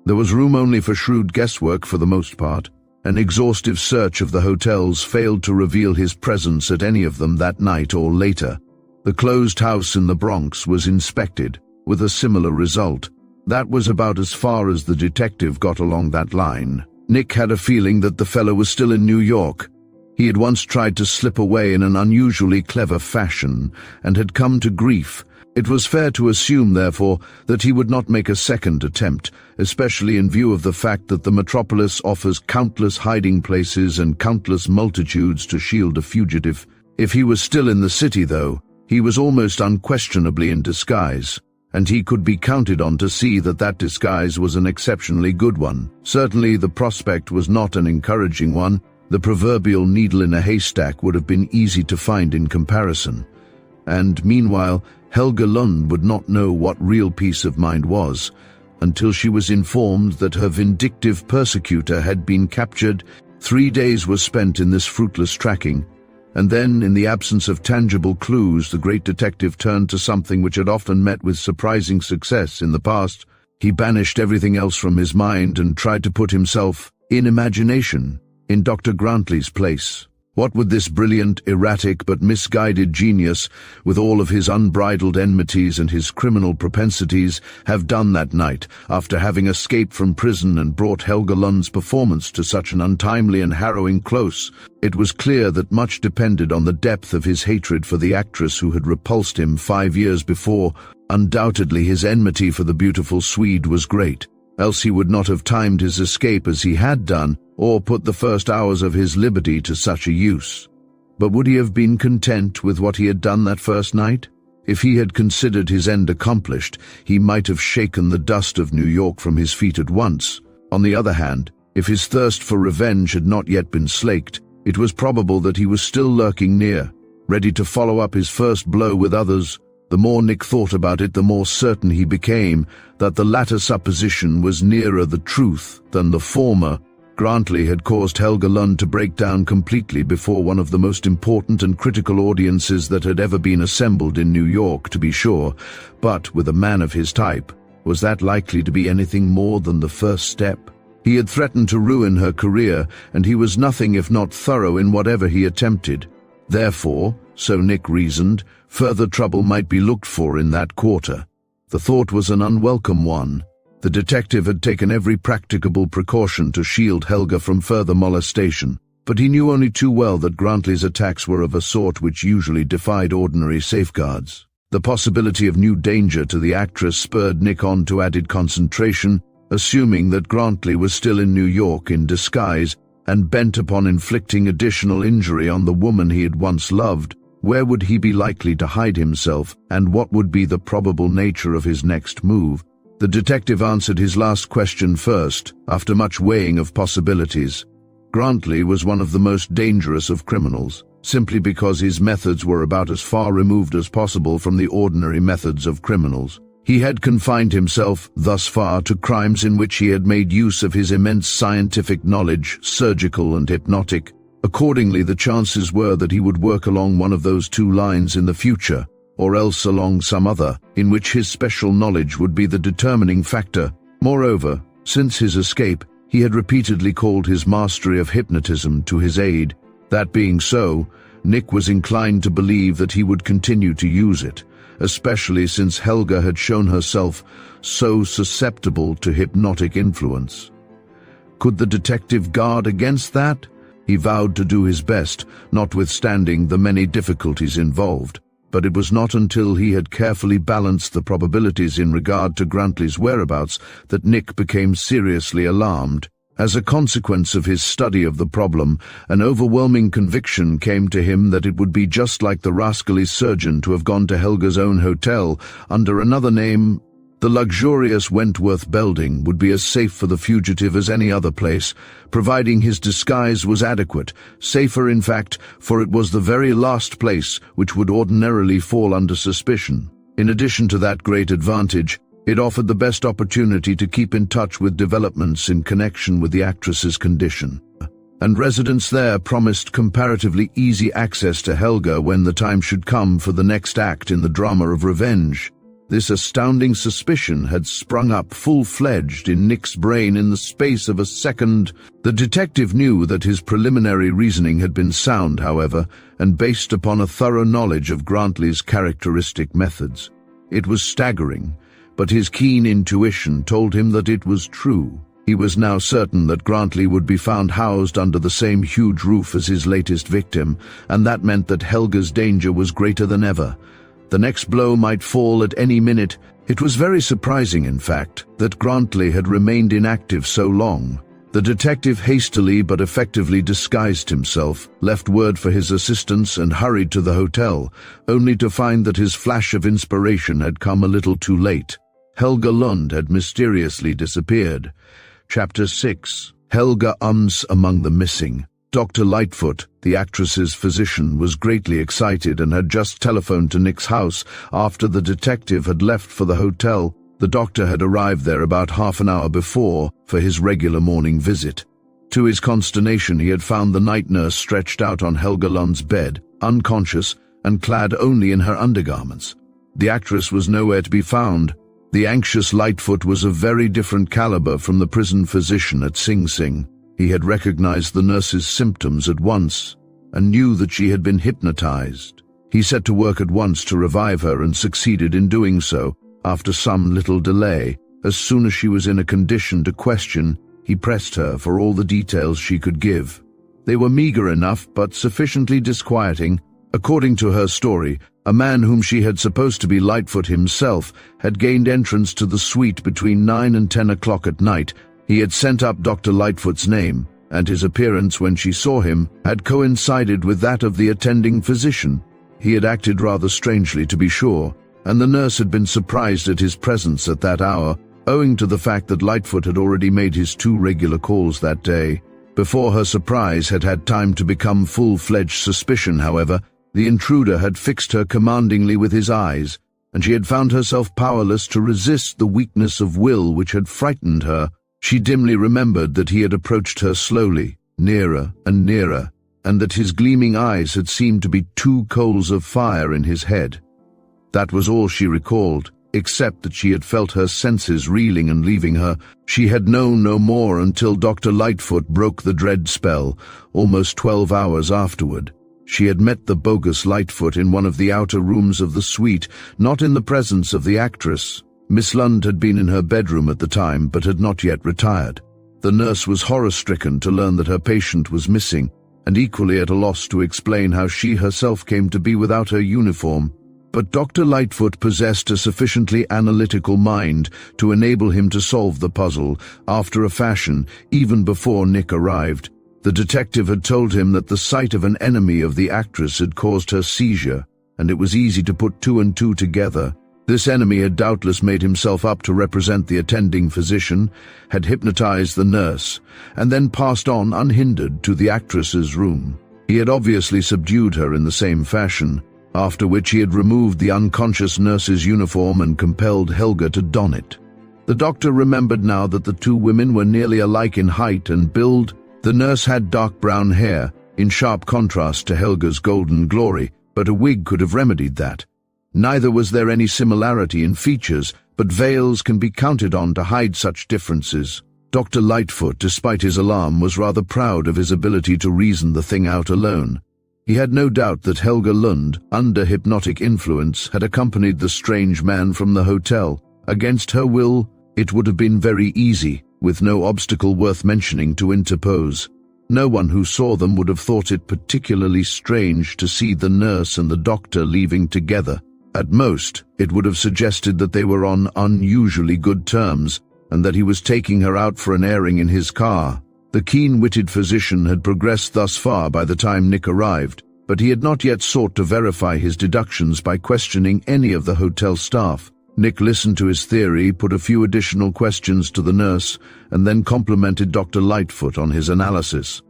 There was room only for shrewd guesswork for the most part. An exhaustive search of the hotels failed to reveal his presence at any of them that night or later. The closed house in the Bronx was inspected, with a similar result. That was about as far as the detective got along that line. Nick had a feeling that the fellow was still in New York. He had once tried to slip away in an unusually clever fashion, and had come to grief. It was fair to assume, therefore, that he would not make a second attempt, especially in view of the fact that the metropolis offers countless hiding places and countless multitudes to shield a fugitive. If he was still in the city, though, he was almost unquestionably in disguise, and he could be counted on to see that that disguise was an exceptionally good one. Certainly the prospect was not an encouraging one. The proverbial needle in a haystack would have been easy to find in comparison. And meanwhile, Helga Lund would not know what real peace of mind was, until she was informed that her vindictive persecutor had been captured. 3 days were spent in this fruitless tracking, and then, in the absence of tangible clues, the great detective turned to something which had often met with surprising success in the past. He banished everything else from his mind and tried to put himself, in imagination, in Dr. Grantley's place. What would this brilliant, erratic but misguided genius, with all of his unbridled enmities and his criminal propensities, have done that night, after having escaped from prison and brought Helga Lund's performance to such an untimely and harrowing close? It was clear that much depended on the depth of his hatred for the actress who had repulsed him 5 years before. Undoubtedly his enmity for the beautiful Swede was great, else he would not have timed his escape as he had done, or put the first hours of his liberty to such a use. But would he have been content with what he had done that first night? If he had considered his end accomplished, he might have shaken the dust of New York from his feet at once. On the other hand, if his thirst for revenge had not yet been slaked, it was probable that he was still lurking near, ready to follow up his first blow with others. The more Nick thought about it, the more certain he became that the latter supposition was nearer the truth than the former. Grantley had caused Helga Lund to break down completely before one of the most important and critical audiences that had ever been assembled in New York, to be sure, but with a man of his type, was that likely to be anything more than the first step? He had threatened to ruin her career, and he was nothing if not thorough in whatever he attempted. Therefore, so Nick reasoned, further trouble might be looked for in that quarter. The thought was an unwelcome one. The detective had taken every practicable precaution to shield Helga from further molestation, but he knew only too well that Grantley's attacks were of a sort which usually defied ordinary safeguards. The possibility of new danger to the actress spurred Nick on to added concentration. assuming that Grantley was still in New York in disguise and bent upon inflicting additional injury on the woman he had once loved. Where would he be likely to hide himself, and what would be the probable nature of his next move? The detective answered his last question first, after much weighing of possibilities. Grantley was one of the most dangerous of criminals, simply because his methods were about as far removed as possible from the ordinary methods of criminals. He had confined himself, thus far, to crimes in which he had made use of his immense scientific knowledge, surgical and hypnotic. Accordingly, the chances were that he would work along one of those two lines in the future, or else along some other, in which his special knowledge would be the determining factor. Moreover, since his escape, he had repeatedly called his mastery of hypnotism to his aid. That being so, Nick was inclined to believe that he would continue to use it, especially since Helga had shown herself so susceptible to hypnotic influence. Could the detective guard against that? He vowed to do his best, notwithstanding the many difficulties involved. But it was not until he had carefully balanced the probabilities in regard to Grantley's whereabouts that Nick became seriously alarmed. As a consequence of his study of the problem, an overwhelming conviction came to him that it would be just like the rascally surgeon to have gone to Helga's own hotel under another name. The luxurious Wentworth building would be as safe for the fugitive as any other place, providing his disguise was adequate, safer in fact, for it was the very last place which would ordinarily fall under suspicion. In addition to that great advantage, it offered the best opportunity to keep in touch with developments in connection with the actress's condition. And residents there promised comparatively easy access to Helga when the time should come for the next act in the drama of revenge. This astounding suspicion had sprung up full-fledged in Nick's brain in the space of a second. The detective knew that his preliminary reasoning had been sound, however, and based upon a thorough knowledge of Grantley's characteristic methods. It was staggering, but his keen intuition told him that it was true. He was now certain that Grantley would be found housed under the same huge roof as his latest victim, and that meant that Helga's danger was greater than ever. The next blow might fall at any minute. It was very surprising, in fact, that Grantley had remained inactive so long. The detective hastily but effectively disguised himself, left word for his assistants, and hurried to the hotel, only to find that his flash of inspiration had come a little too late. Helga Lund had mysteriously disappeared. Chapter 6. Helga among the missing. Dr. Lightfoot, the actress's physician, was greatly excited and had just telephoned to Nick's house after the detective had left for the hotel. The doctor had arrived there about half an hour before for his regular morning visit. To his consternation, he had found the night nurse stretched out on Helga Lund's bed, unconscious and clad only in her undergarments. The actress was nowhere to be found. The anxious Lightfoot was of very different caliber from the prison physician at Sing Sing. He had recognized the nurse's symptoms at once and knew that she had been hypnotized. He set to work at once to revive her and succeeded in doing so. After some little delay, as soon as she was in a condition to question, he pressed her for all the details she could give. They were meager enough, but sufficiently disquieting. According to her story, a man whom she had supposed to be Lightfoot himself had gained entrance to the suite between 9 and 10 o'clock at night. He had sent up Dr. Lightfoot's name, and his appearance when she saw him had coincided with that of the attending physician. He had acted rather strangely, to be sure, and the nurse had been surprised at his presence at that hour, owing to the fact that Lightfoot had already made his 2 regular calls that day. Before her surprise had had time to become full-fledged suspicion, however, the intruder had fixed her commandingly with his eyes, and she had found herself powerless to resist the weakness of will which had frightened her. She dimly remembered that he had approached her slowly, nearer and nearer, and that his gleaming eyes had seemed to be 2 coals of fire in his head. That was all she recalled, except that she had felt her senses reeling and leaving her. She had known no more until Dr. Lightfoot broke the dread spell, almost 12 hours afterward. She had met the bogus Lightfoot in one of the outer rooms of the suite, not in the presence of the actress. Miss Lund had been in her bedroom at the time, but had not yet retired. The nurse was horror-stricken to learn that her patient was missing, and equally at a loss to explain how she herself came to be without her uniform. But Dr. Lightfoot possessed a sufficiently analytical mind to enable him to solve the puzzle, after a fashion, even before Nick arrived. The detective had told him that the sight of an enemy of the actress had caused her seizure, and it was easy to put two and two together. This enemy had doubtless made himself up to represent the attending physician, had hypnotized the nurse, and then passed on unhindered to the actress's room. He had obviously subdued her in the same fashion, after which he had removed the unconscious nurse's uniform and compelled Helga to don it. The doctor remembered now that the two women were nearly alike in height and build. The nurse had dark brown hair, in sharp contrast to Helga's golden glory, but a wig could have remedied that. Neither was there any similarity in features, but veils can be counted on to hide such differences. Dr. Lightfoot, despite his alarm, was rather proud of his ability to reason the thing out alone. He had no doubt that Helga Lund, under hypnotic influence, had accompanied the strange man from the hotel. Against her will, it would have been very easy, with no obstacle worth mentioning to interpose. No one who saw them would have thought it particularly strange to see the nurse and the doctor leaving together. At most, it would have suggested that they were on unusually good terms, and that he was taking her out for an airing in his car. The keen-witted physician had progressed thus far by the time Nick arrived, but he had not yet sought to verify his deductions by questioning any of the hotel staff. Nick listened to his theory, put a few additional questions to the nurse, and then complimented Dr. Lightfoot on his analysis.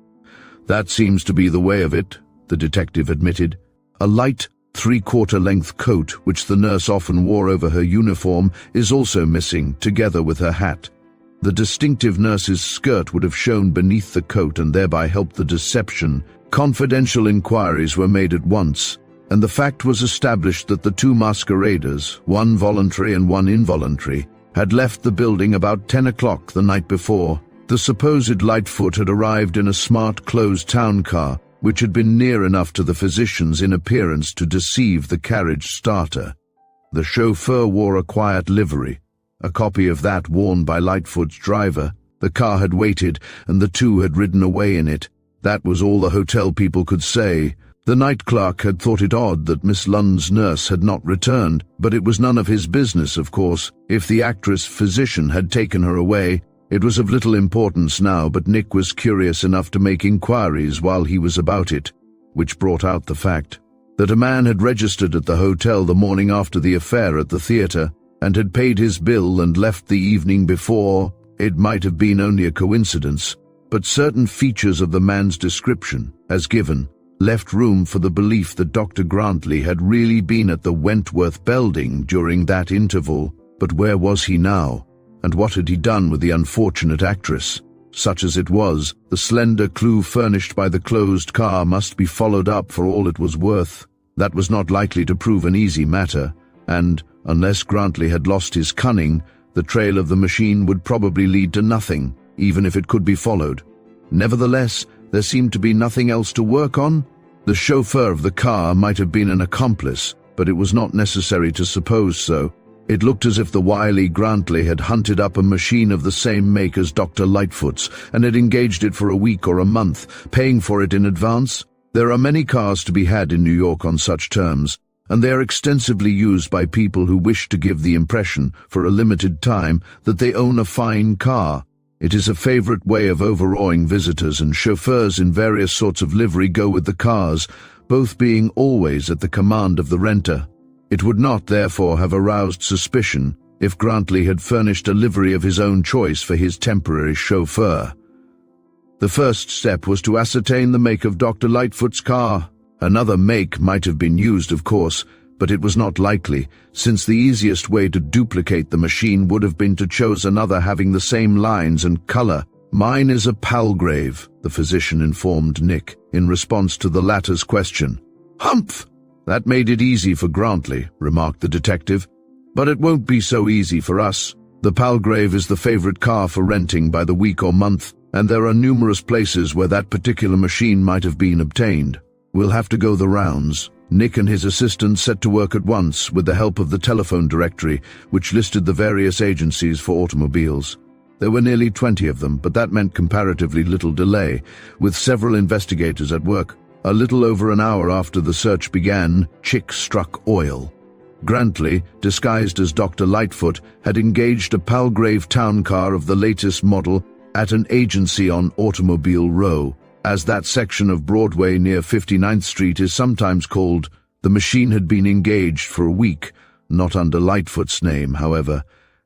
"That seems to be the way of it," the detective admitted. A light, three-quarter-length coat, which the nurse often wore over her uniform, is also missing, together with her hat. The distinctive nurse's skirt would have shown beneath the coat and thereby helped the deception. Confidential inquiries were made at once, and the fact was established that the two masqueraders, one voluntary and one involuntary, had left the building about 10 o'clock the night before. The supposed Lightfoot had arrived in a smart closed town car, which had been near enough to the physicians in appearance to deceive the carriage starter. The chauffeur wore a quiet livery, a copy of that worn by Lightfoot's driver. The car had waited, and the two had ridden away in it. That was all the hotel people could say. The night clerk had thought it odd that Miss Lund's nurse had not returned, but it was none of his business, of course. If the actress-physician had taken her away, it was of little importance now, but Nick was curious enough to make inquiries while he was about it, which brought out the fact that a man had registered at the hotel the morning after the affair at the theater, and had paid his bill and left the evening before. It might have been only a coincidence, but certain features of the man's description, as given, left room for the belief that Dr. Grantley had really been at the Wentworth building during that interval. But where was he now? And what had he done with the unfortunate actress? Such as it was, the slender clue furnished by the closed car must be followed up for all it was worth. That was not likely to prove an easy matter, and, unless Grantley had lost his cunning, the trail of the machine would probably lead to nothing, even if it could be followed. Nevertheless, there seemed to be nothing else to work on. The chauffeur of the car might have been an accomplice, but it was not necessary to suppose so. It looked as if the wily Grantley had hunted up a machine of the same make as Dr. Lightfoot's, and had engaged it for a week or a month, paying for it in advance. There are many cars to be had in New York on such terms, and they are extensively used by people who wish to give the impression, for a limited time, that they own a fine car. It is a favorite way of overawing visitors, and chauffeurs in various sorts of livery go with the cars, both being always at the command of the renter. It would not, therefore, have aroused suspicion if Grantley had furnished a livery of his own choice for his temporary chauffeur. The first step was to ascertain the make of Dr. Lightfoot's car. Another make might have been used, of course, but it was not likely, since the easiest way to duplicate the machine would have been to choose another having the same lines and color. "Mine is a Palgrave," the physician informed Nick, in response to the latter's question. "Humph! That made it easy for Grantley," remarked the detective. "But it won't be so easy for us. The Palgrave is the favorite car for renting by the week or month, and there are numerous places where that particular machine might have been obtained. We'll have to go the rounds." Nick and his assistant set to work at once with the help of the telephone directory, which listed the various agencies for automobiles. There were nearly 20 of them, but that meant comparatively little delay, with several investigators at work. A little over an hour after the search began, Chick struck oil. Grantley, disguised as Dr. Lightfoot, had engaged a Palgrave town car of the latest model at an agency on Automobile Row, as that section of Broadway near 59th Street is sometimes called. The machine had been engaged for a week, not under Lightfoot's name, however,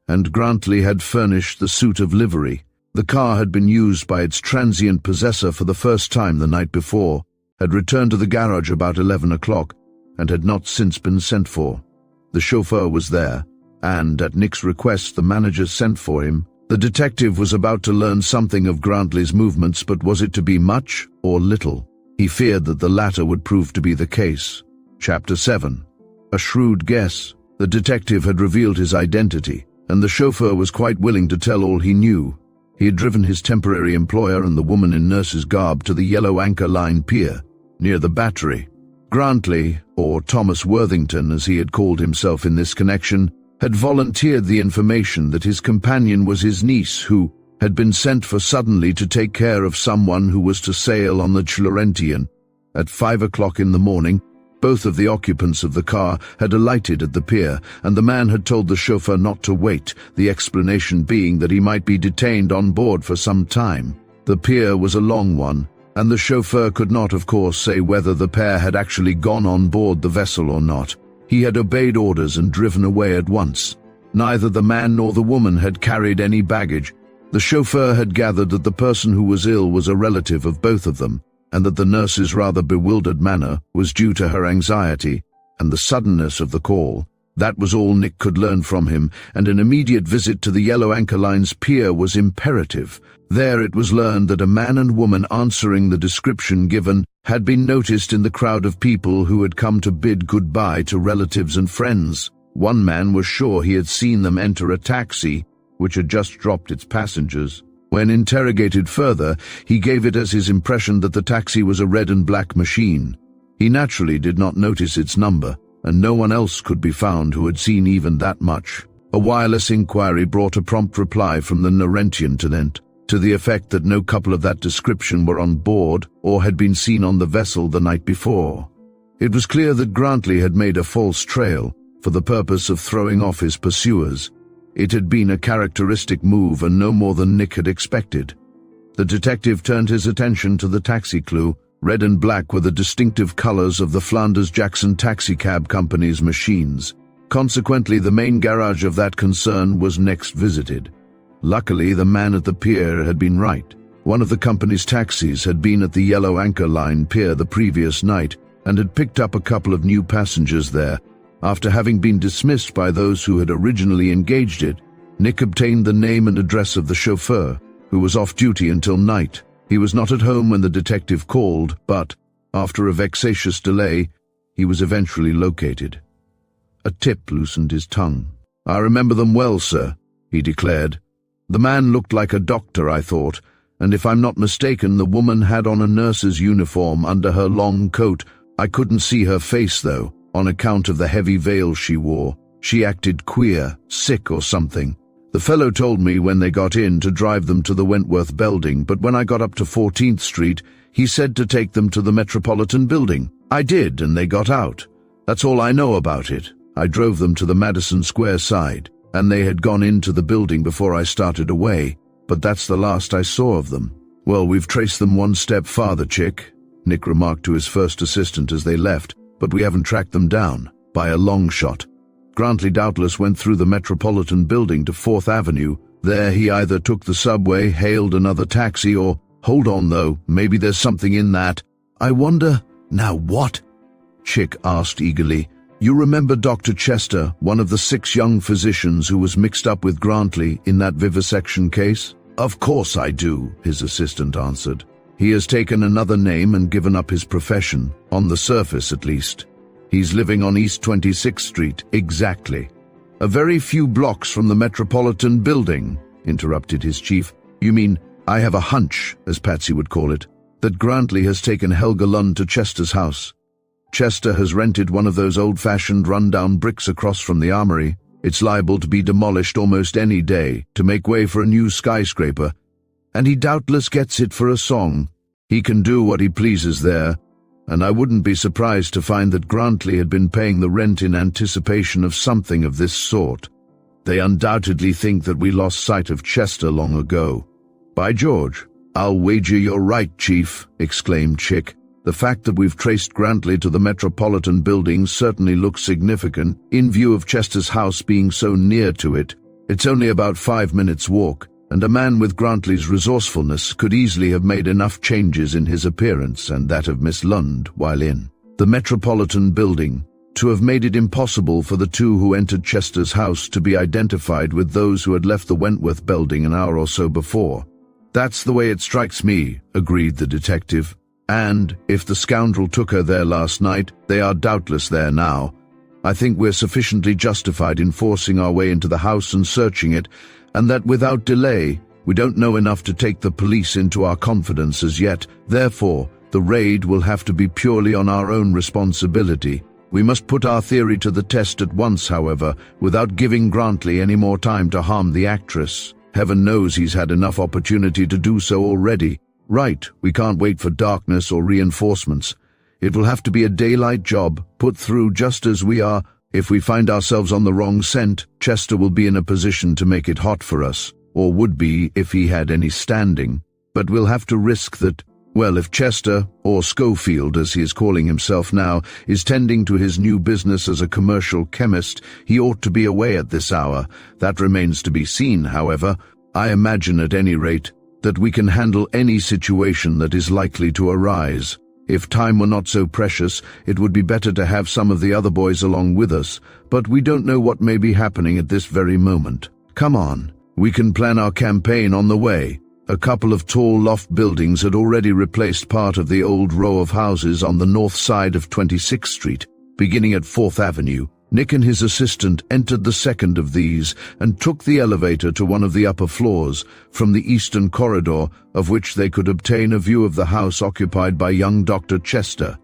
and Grantley had furnished the suit of livery. The car had been used by its transient possessor for the first time the night before, had returned to the garage about 11 o'clock, and had not since been sent for. The chauffeur was there, and, at Nick's request, the manager sent for him. The detective was about to learn something of Grantley's movements, but was it to be much or little? He feared that the latter would prove to be the case. Chapter 7. A shrewd guess. The detective had revealed his identity, and the chauffeur was quite willing to tell all he knew. He had driven his temporary employer and the woman in nurse's garb to the Yellow Anchor Line pier, near the Battery. Grantley, or Thomas Worthington as he had called himself in this connection, had volunteered the information that his companion was his niece, who had been sent for suddenly to take care of someone who was to sail on the Florentian. At 5 o'clock in the morning, both of the occupants of the car had alighted at the pier, and the man had told the chauffeur not to wait, the explanation being that he might be detained on board for some time. The pier was a long one, and the chauffeur could not, of course, say whether the pair had actually gone on board the vessel or not. He had obeyed orders and driven away at once. Neither the man nor the woman had carried any baggage. The chauffeur had gathered that the person who was ill was a relative of both of them, and that the nurse's rather bewildered manner was due to her anxiety and the suddenness of the call. That was all Nick could learn from him, and an immediate visit to the Yellow Anchor Line's pier was imperative. There it was learned that a man and woman answering the description given had been noticed in the crowd of people who had come to bid goodbye to relatives and friends. One man was sure he had seen them enter a taxi, which had just dropped its passengers. When interrogated further, he gave it as his impression that the taxi was a red and black machine. He naturally did not notice its number, and no one else could be found who had seen even that much. A wireless inquiry brought a prompt reply from the Florentian tenant, to the effect that no couple of that description were on board or had been seen on the vessel the night before. It was clear that Grantley had made a false trail for the purpose of throwing off his pursuers. It had been a characteristic move and no more than Nick had expected. The detective turned his attention to the taxi clue. Red and black were the distinctive colors of the Flanders-Jackson Taxicab Company's machines. Consequently, the main garage of that concern was next visited. Luckily, the man at the pier had been right. One of the company's taxis had been at the Yellow Anchor Line pier the previous night and had picked up a couple of new passengers there. After having been dismissed by those who had originally engaged it, Nick obtained the name and address of the chauffeur, who was off duty until night. He was not at home when the detective called, but, after a vexatious delay, he was eventually located. A tip loosened his tongue. "I remember them well, sir," he declared. "The man looked like a doctor, I thought, and if I'm not mistaken, the woman had on a nurse's uniform under her long coat. I couldn't see her face, though, on account of the heavy veil she wore. She acted queer, sick or something. The fellow told me when they got in to drive them to the Wentworth Building, but when I got up to 14th Street, he said to take them to the Metropolitan Building. I did, and they got out. That's all I know about it. I drove them to the Madison Square side, and they had gone into the building before I started away, but that's the last I saw of them." "Well, we've traced them one step farther, Chick," Nick remarked to his first assistant as they left, "but we haven't tracked them down, by a long shot. Grantley doubtless went through the Metropolitan Building to 4th Avenue. There he either took the subway, hailed another taxi, or— Hold on, though, maybe there's something in that. I wonder— Now what?" Chick asked eagerly. "You remember Dr. Chester, one of the 6 young physicians who was mixed up with Grantley in that vivisection case?" "Of course I do," his assistant answered. "He has taken another name and given up his profession, on the surface at least. He's living on East 26th Street, exactly." "A very few blocks from the Metropolitan Building," interrupted his chief. "You mean, I have a hunch, as Patsy would call it, that Grantley has taken Helga Lund to Chester's house. Chester has rented one of those old-fashioned run-down bricks across from the armory. It's liable to be demolished almost any day to make way for a new skyscraper, and he doubtless gets it for a song. He can do what he pleases there. and I wouldn't be surprised to find that Grantley had been paying the rent in anticipation of something of this sort. They undoubtedly think that we lost sight of Chester long ago. By George, I'll wager you're right, Chief, exclaimed Chick. The fact that we've traced Grantley to the Metropolitan Building certainly looks significant, in view of Chester's house being so near to it. It's only about 5 minutes' walk, and a man with Grantley's resourcefulness could easily have made enough changes in his appearance and that of Miss Lund while in the Metropolitan Building to have made it impossible for the two who entered Chester's house to be identified with those who had left the Wentworth Building an hour or so before. That's the way it strikes me, agreed the detective. And, if the scoundrel took her there last night, they are doubtless there now. I think we're sufficiently justified in forcing our way into the house and searching it, and that without delay. We don't know enough to take the police into our confidence as yet. Therefore, the raid will have to be purely on our own responsibility. We must put our theory to the test at once, however, without giving Grantley any more time to harm the actress. Heaven knows he's had enough opportunity to do so already. Right, we can't wait for darkness or reinforcements. It will have to be a daylight job, put through just as we are. If we find ourselves on the wrong scent, Chester will be in a position to make it hot for us, or would be if he had any standing. But we'll have to risk that. Well, if Chester, or Schofield as he is calling himself now, is tending to his new business as a commercial chemist, he ought to be away at this hour. That remains to be seen, however. I imagine at any rate that we can handle any situation that is likely to arise. If time were not so precious, it would be better to have some of the other boys along with us, but we don't know what may be happening at this very moment. Come on, we can plan our campaign on the way. A couple of tall loft buildings had already replaced part of the old row of houses on the north side of 26th Street, beginning at 4th Avenue. Nick and his assistant entered the second of these and took the elevator to one of the upper floors, from the eastern corridor of which they could obtain a view of the house occupied by young Dr. Chester.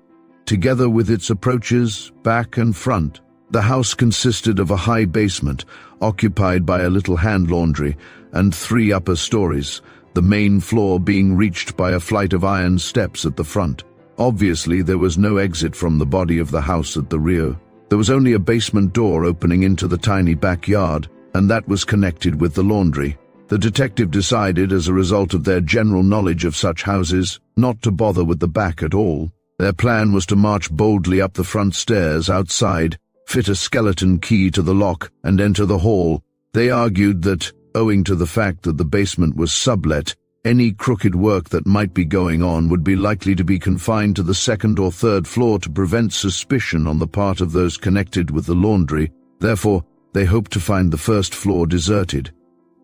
Together with its approaches, back and front, the house consisted of a high basement, occupied by a little hand laundry, and 3 upper stories, the main floor being reached by a flight of iron steps at the front. Obviously, there was no exit from the body of the house at the rear. There was only a basement door opening into the tiny backyard, and that was connected with the laundry. The detective decided, as a result of their general knowledge of such houses, not to bother with the back at all. Their plan was to march boldly up the front stairs outside, fit a skeleton key to the lock, and enter the hall. They argued that, owing to the fact that the basement was sublet, any crooked work that might be going on would be likely to be confined to the 2nd or 3rd floor to prevent suspicion on the part of those connected with the laundry. Therefore, they hoped to find the 1st floor deserted.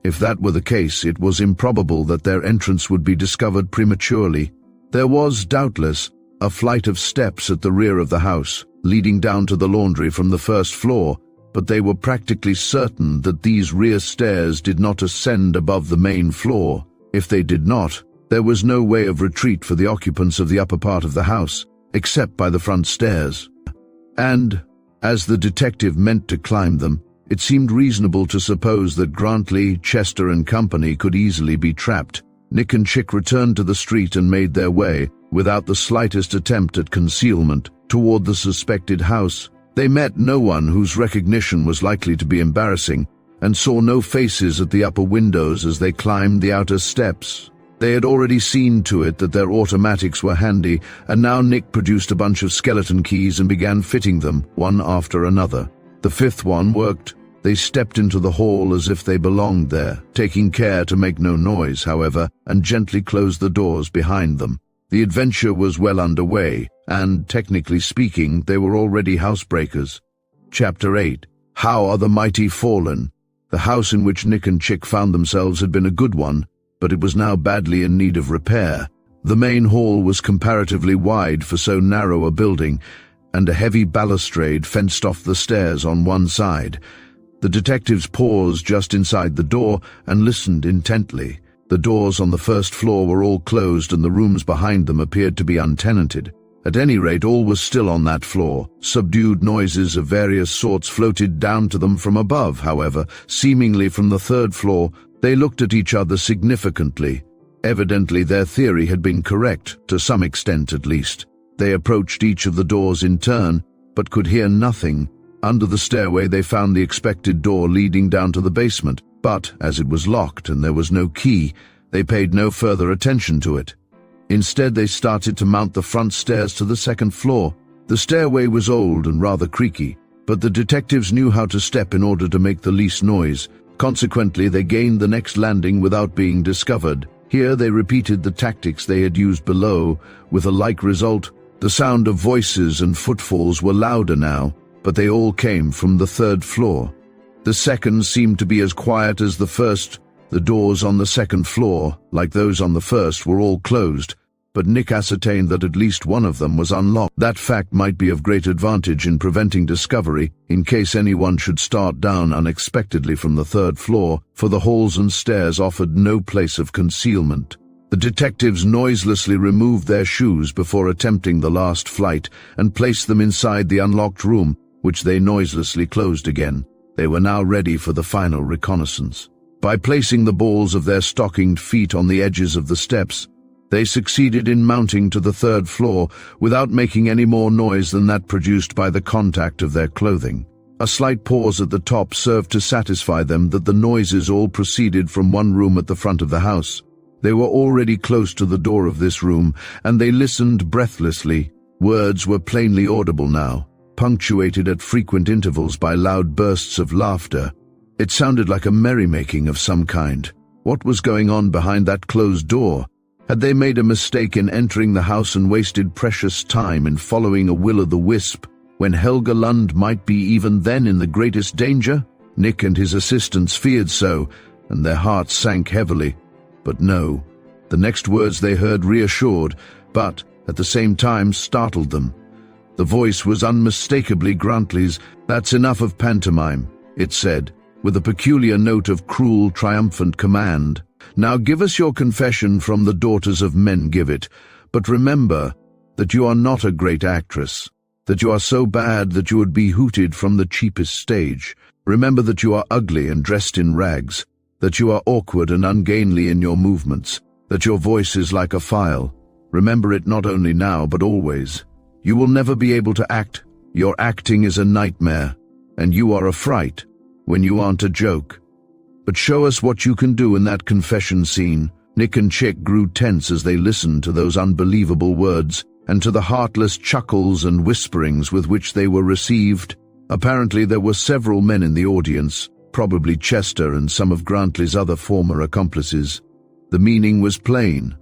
If that were the case, it was improbable that their entrance would be discovered prematurely. There was, doubtless, a flight of steps at the rear of the house, leading down to the laundry from the 1st floor, but they were practically certain that these rear stairs did not ascend above the main floor. If they did not, there was no way of retreat for the occupants of the upper part of the house, except by the front stairs. And, as the detective meant to climb them, it seemed reasonable to suppose that Grantley, Chester and company could easily be trapped. Nick and Chick returned to the street and made their way, without the slightest attempt at concealment, toward the suspected house. They met no one whose recognition was likely to be embarrassing, and saw no faces at the upper windows as they climbed the outer steps. They had already seen to it that their automatics were handy, and now Nick produced a bunch of skeleton keys and began fitting them, one after another. The 5th one worked. They stepped into the hall as if they belonged there, taking care to make no noise, however, and gently closed the doors behind them. The adventure was well underway, and, technically speaking, they were already housebreakers. Chapter 8. How Are the Mighty Fallen? The house in which Nick and Chick found themselves had been a good one, but it was now badly in need of repair. The main hall was comparatively wide for so narrow a building, and a heavy balustrade fenced off the stairs on one side. The detectives paused just inside the door and listened intently. The doors on the 1st floor were all closed and the rooms behind them appeared to be untenanted. At any rate, all was still on that floor. Subdued noises of various sorts floated down to them from above, however, seemingly from the 3rd floor. They looked at each other significantly. Evidently their theory had been correct, to some extent at least. They approached each of the doors in turn, but could hear nothing. Under the stairway they found the expected door leading down to the basement, but as it was locked and there was no key, they paid no further attention to it. Instead, they started to mount the front stairs to the second floor. The stairway was old and rather creaky, but the detectives knew how to step in order to make the least noise. Consequently, they gained the next landing without being discovered. Here they repeated the tactics they had used below, with a like result. The sound of voices and footfalls were louder now, but they all came from the third floor. The second seemed to be as quiet as the first. The doors on the second floor, like those on the first, were all closed, but Nick ascertained that at least one of them was unlocked. That fact might be of great advantage in preventing discovery, in case anyone should start down unexpectedly from the third floor, for the halls and stairs offered no place of concealment. The detectives noiselessly removed their shoes before attempting the last flight and placed them inside the unlocked room, which they noiselessly closed again. They were now ready for the final reconnaissance. By placing the balls of their stockinged feet on the edges of the steps, they succeeded in mounting to the third floor without making any more noise than that produced by the contact of their clothing. A slight pause at the top served to satisfy them that the noises all proceeded from one room at the front of the house. They were already close to the door of this room, and they listened breathlessly. Words were plainly audible now, punctuated at frequent intervals by loud bursts of laughter. It sounded like a merrymaking of some kind. What was going on behind that closed door? Had they made a mistake in entering the house and wasted precious time in following a will-o'-the-wisp, when Helga Lund might be even then in the greatest danger? Nick and his assistants feared so, and their hearts sank heavily. But no. The next words they heard reassured, but, at the same time, startled them. The voice was unmistakably Grantley's. "That's enough of pantomime," it said, with a peculiar note of cruel, triumphant command. "Now give us your confession from the daughters of men, give it. But remember that you are not a great actress, that you are so bad that you would be hooted from the cheapest stage. Remember that you are ugly and dressed in rags, that you are awkward and ungainly in your movements, that your voice is like a file. Remember it not only now, but always. You will never be able to act. Your acting is a nightmare, and you are a fright when you aren't a joke. But show us what you can do in that confession scene." Nick and Chick grew tense as they listened to those unbelievable words, and to the heartless chuckles and whisperings with which they were received. Apparently there were several men in the audience, probably Chester and some of Grantley's other former accomplices. The meaning was plain,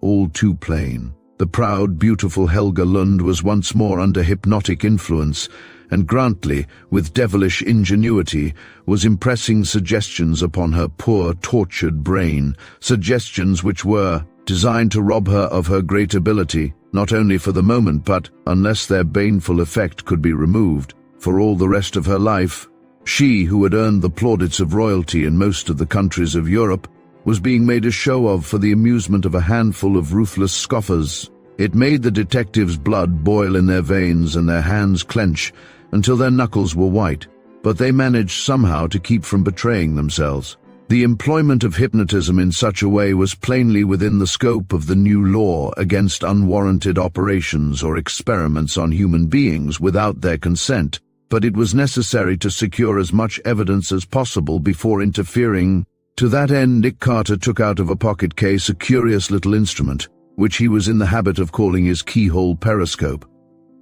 all too plain. The proud, beautiful Helga Lund was once more under hypnotic influence, and Grantley, with devilish ingenuity, was impressing suggestions upon her poor, tortured brain, suggestions which were designed to rob her of her great ability, not only for the moment but, unless their baneful effect could be removed, for all the rest of her life. She, who had earned the plaudits of royalty in most of the countries of Europe, was being made a show of for the amusement of a handful of ruthless scoffers. It made the detectives' blood boil in their veins and their hands clench until their knuckles were white, but they managed somehow to keep from betraying themselves. The employment of hypnotism in such a way was plainly within the scope of the new law against unwarranted operations or experiments on human beings without their consent, but it was necessary to secure as much evidence as possible before interfering. To that end, Nick Carter took out of a pocket case a curious little instrument, which he was in the habit of calling his keyhole periscope.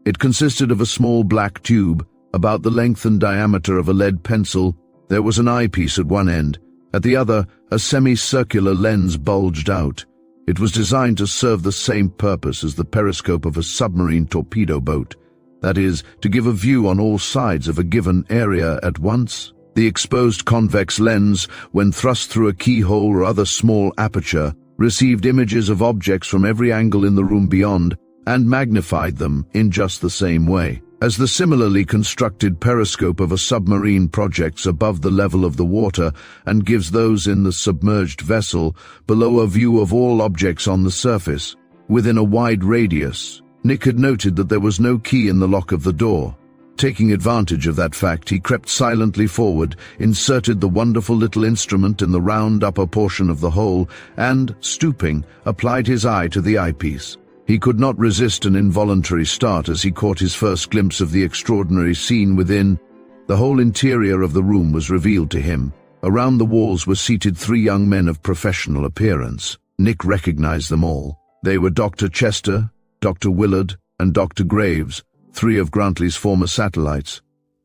It consisted of a small black tube, about the length and diameter of a lead pencil. There was an eyepiece at one end. At the other, a semicircular lens bulged out. It was designed to serve the same purpose as the periscope of a submarine torpedo boat. That is, to give a view on all sides of a given area at once. The exposed convex lens, when thrust through a keyhole or other small aperture, received images of objects from every angle in the room beyond, and magnified them in just the same way as the similarly constructed periscope of a submarine projects above the level of the water and gives those in the submerged vessel below a view of all objects on the surface, within a wide radius. Nick had noted that there was no key in the lock of the door. Taking advantage of that fact, he crept silently forward, inserted the wonderful little instrument in the round upper portion of the hole, and, stooping, applied his eye to the eyepiece. He could not resist an involuntary start as he caught his first glimpse of the extraordinary scene within. The whole interior of the room was revealed to him. Around the walls were seated 3 young men of professional appearance. Nick recognized them all. They were Dr. Chester, Dr. Willard, and Dr. Graves, 3 of Grantley's former satellites.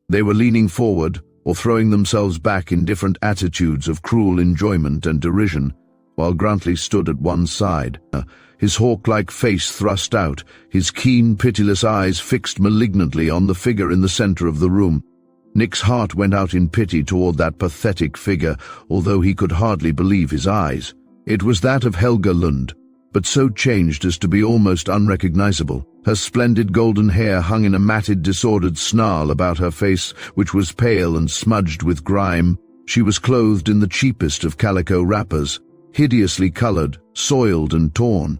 They were leaning forward or throwing themselves back in different attitudes of cruel enjoyment and derision, while Grantley stood at one side, his hawk-like face thrust out, his keen, pitiless eyes fixed malignantly on the figure in the center of the room. Nick's heart went out in pity toward that pathetic figure, although he could hardly believe his eyes. It was that of Helga Lund, but so changed as to be almost unrecognizable. Her splendid golden hair hung in a matted, disordered snarl about her face, which was pale and smudged with grime. She was clothed in the cheapest of calico wrappers, hideously colored, soiled and torn,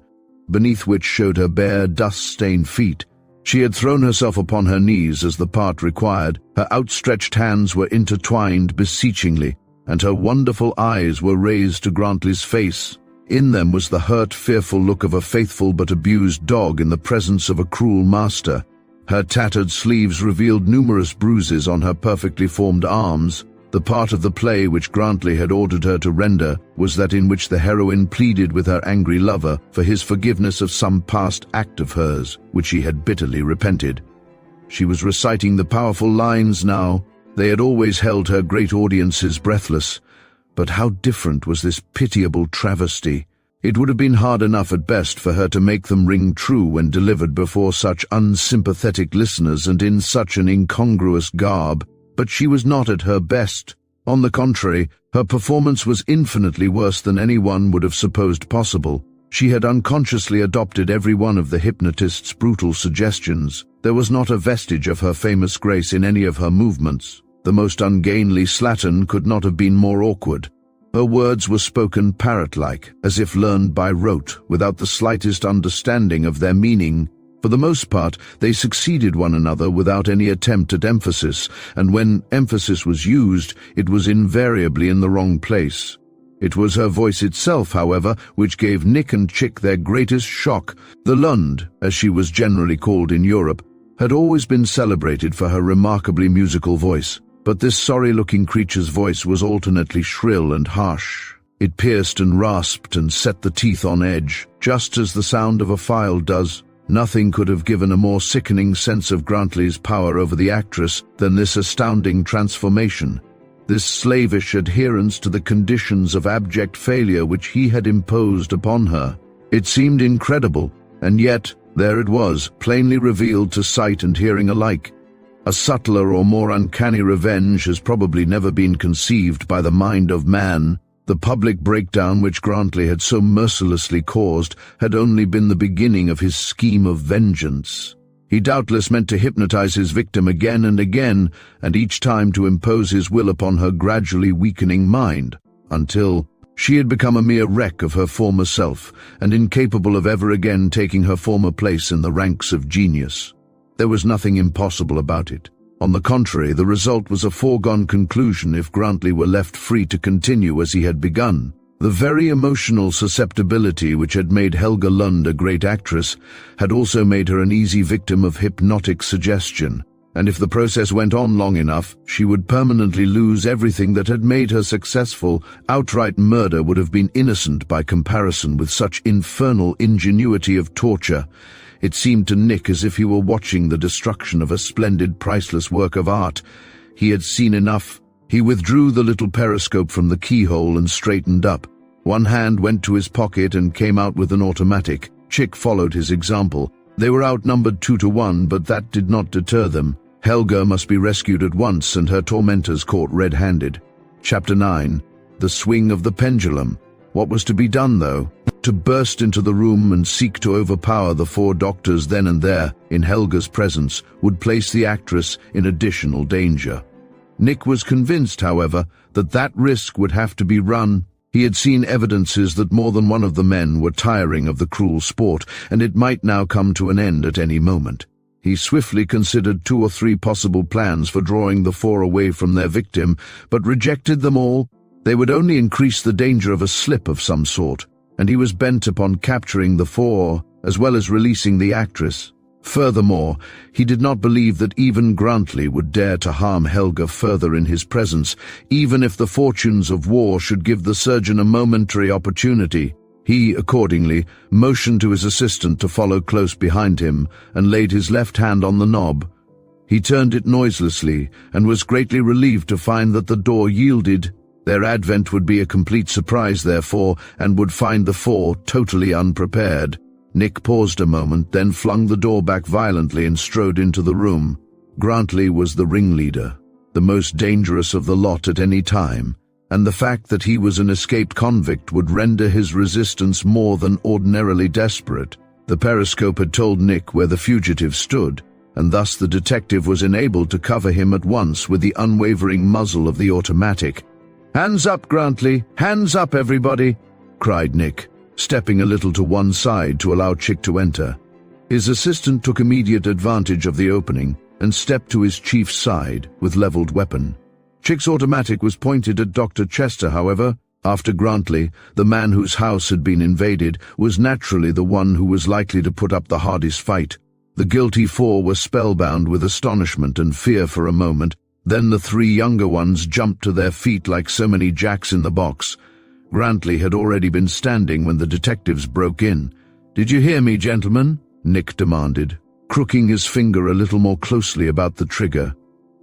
beneath which showed her bare, dust-stained feet. She had thrown herself upon her knees as the part required. Her outstretched hands were intertwined beseechingly, and her wonderful eyes were raised to Grantley's face. In them was the hurt, fearful look of a faithful but abused dog in the presence of a cruel master. Her tattered sleeves revealed numerous bruises on her perfectly formed arms. The part of the play which Grantley had ordered her to render was that in which the heroine pleaded with her angry lover for his forgiveness of some past act of hers, which she had bitterly repented. She was reciting the powerful lines now. They had always held her great audiences breathless. But how different was this pitiable travesty? It would have been hard enough at best for her to make them ring true when delivered before such unsympathetic listeners and in such an incongruous garb. But she was not at her best. On the contrary, her performance was infinitely worse than anyone would have supposed possible. She had unconsciously adopted every one of the hypnotist's brutal suggestions. There was not a vestige of her famous grace in any of her movements. The most ungainly slattern could not have been more awkward. Her words were spoken parrot-like, as if learned by rote, without the slightest understanding of their meaning. For the most part, they succeeded one another without any attempt at emphasis, and when emphasis was used, it was invariably in the wrong place. It was her voice itself, however, which gave Nick and Chick their greatest shock. The Lund, as she was generally called in Europe, had always been celebrated for her remarkably musical voice. But this sorry-looking creature's voice was alternately shrill and harsh. It pierced and rasped and set the teeth on edge, just as the sound of a file does. Nothing could have given a more sickening sense of Grantley's power over the actress than this astounding transformation, this slavish adherence to the conditions of abject failure which he had imposed upon her. It seemed incredible, and yet there it was, plainly revealed to sight and hearing alike. A subtler or more uncanny revenge has probably never been conceived by the mind of man. The public breakdown which Grantley had so mercilessly caused had only been the beginning of his scheme of vengeance. He doubtless meant to hypnotize his victim again and again, and each time to impose his will upon her gradually weakening mind, until she had become a mere wreck of her former self, and incapable of ever again taking her former place in the ranks of genius. There was nothing impossible about it. On the contrary, the result was a foregone conclusion if Grantley were left free to continue as he had begun. The very emotional susceptibility which had made Helga Lund a great actress had also made her an easy victim of hypnotic suggestion, and if the process went on long enough, she would permanently lose everything that had made her successful. Outright murder would have been innocent by comparison with such infernal ingenuity of torture. It seemed to Nick as if he were watching the destruction of a splendid, priceless work of art. He had seen enough. He withdrew the little periscope from the keyhole and straightened up. One hand went to his pocket and came out with an automatic. Chick followed his example. They were outnumbered 2-1, but that did not deter them. Helga must be rescued at once and her tormentors caught red-handed. Chapter 9. The Swing of the Pendulum. What was to be done, though? To burst into the room and seek to overpower the 4 doctors then and there, in Helga's presence, would place the actress in additional danger. Nick was convinced, however, that that risk would have to be run. He had seen evidences that more than one of the men were tiring of the cruel sport, and it might now come to an end at any moment. He swiftly considered 2 or 3 possible plans for drawing the 4 away from their victim, but rejected them all. They would only increase the danger of a slip of some sort, and he was bent upon capturing the 4 as well as releasing the actress. Furthermore, he did not believe that even Grantley would dare to harm Helga further in his presence, even if the fortunes of war should give the surgeon a momentary opportunity. He, accordingly, motioned to his assistant to follow close behind him and laid his left hand on the knob. He turned it noiselessly and was greatly relieved to find that the door yielded. Their advent would be a complete surprise, therefore, and would find the four totally unprepared. Nick paused a moment, then flung the door back violently and strode into the room. Grantley was the ringleader, the most dangerous of the lot at any time, and the fact that he was an escaped convict would render his resistance more than ordinarily desperate. The periscope had told Nick where the fugitive stood, and thus the detective was enabled to cover him at once with the unwavering muzzle of the automatic. "Hands up, Grantley! Hands up, everybody!" cried Nick, stepping a little to one side to allow Chick to enter. His assistant took immediate advantage of the opening and stepped to his chief's side with leveled weapon. Chick's automatic was pointed at Dr. Chester, however. After Grantley, the man whose house had been invaded was naturally the one who was likely to put up the hardest fight. The guilty four were spellbound with astonishment and fear for a moment. Then the three younger ones jumped to their feet like so many jacks in the box. Grantley had already been standing when the detectives broke in. "Did you hear me, gentlemen?" Nick demanded, crooking his finger a little more closely about the trigger.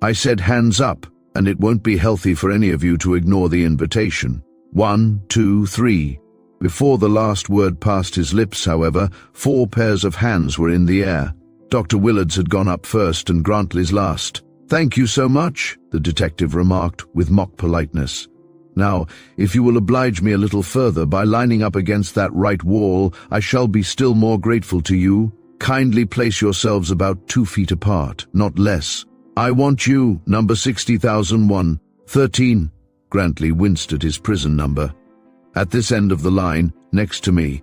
"I said hands up, and it won't be healthy for any of you to ignore the invitation. 1, 2, 3. Before the last word passed his lips, however, 4 pairs of hands were in the air. Dr. Willard's had gone up first and Grantley's last. "Thank you so much," the detective remarked with mock politeness. "Now, if you will oblige me a little further by lining up against that right wall, I shall be still more grateful to you. Kindly place yourselves about 2 feet apart, not less. I want you, number 60,001, 13. Grantley winced at his prison number. "At this end of the line, next to me,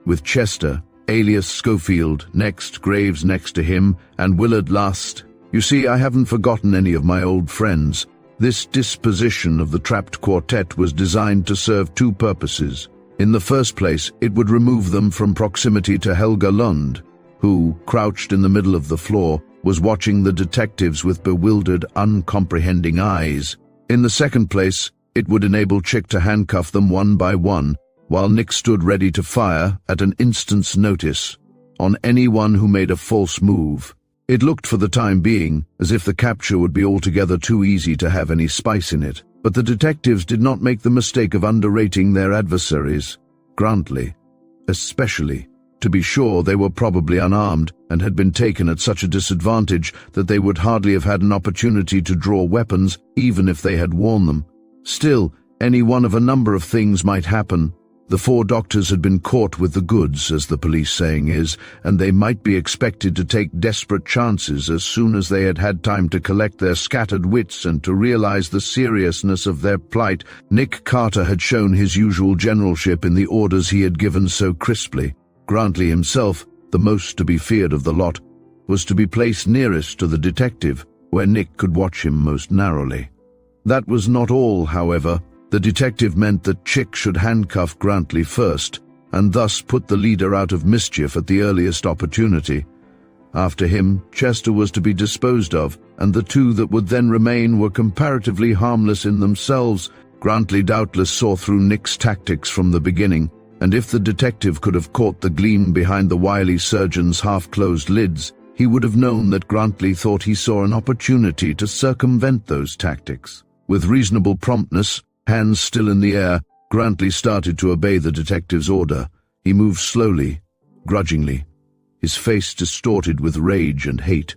with Chester, alias Schofield, next, Graves next to him, and Willard last. You see, I haven't forgotten any of my old friends. This disposition of the trapped quartet was designed to serve 2 purposes. In the first place, it would remove them from proximity to Helga Lund, who, crouched in the middle of the floor, was watching the detectives with bewildered, uncomprehending eyes. In the second place, it would enable Chick to handcuff them one by one, while Nick stood ready to fire, at an instant's notice, on anyone who made a false move. It looked for the time being as if the capture would be altogether too easy to have any spice in it, but the detectives did not make the mistake of underrating their adversaries. Grantley, especially. To be sure, they were probably unarmed and had been taken at such a disadvantage that they would hardly have had an opportunity to draw weapons even if they had worn them. Still, any one of a number of things might happen. The 4 doctors had been caught with the goods, as the police saying is, and they might be expected to take desperate chances as soon as they had had time to collect their scattered wits and to realize the seriousness of their plight. Nick Carter had shown his usual generalship in the orders he had given so crisply. Grantley himself, the most to be feared of the lot, was to be placed nearest to the detective, where Nick could watch him most narrowly. That was not all, however. The detective meant that Chick should handcuff Grantley first, and thus put the leader out of mischief at the earliest opportunity. After him, Chester was to be disposed of, and the 2 that would then remain were comparatively harmless in themselves. Grantley doubtless saw through Nick's tactics from the beginning, and if the detective could have caught the gleam behind the wily surgeon's half-closed lids, he would have known that Grantley thought he saw an opportunity to circumvent those tactics. With reasonable promptness, hands still in the air, Grantley started to obey the detective's order. He moved slowly, grudgingly, his face distorted with rage and hate.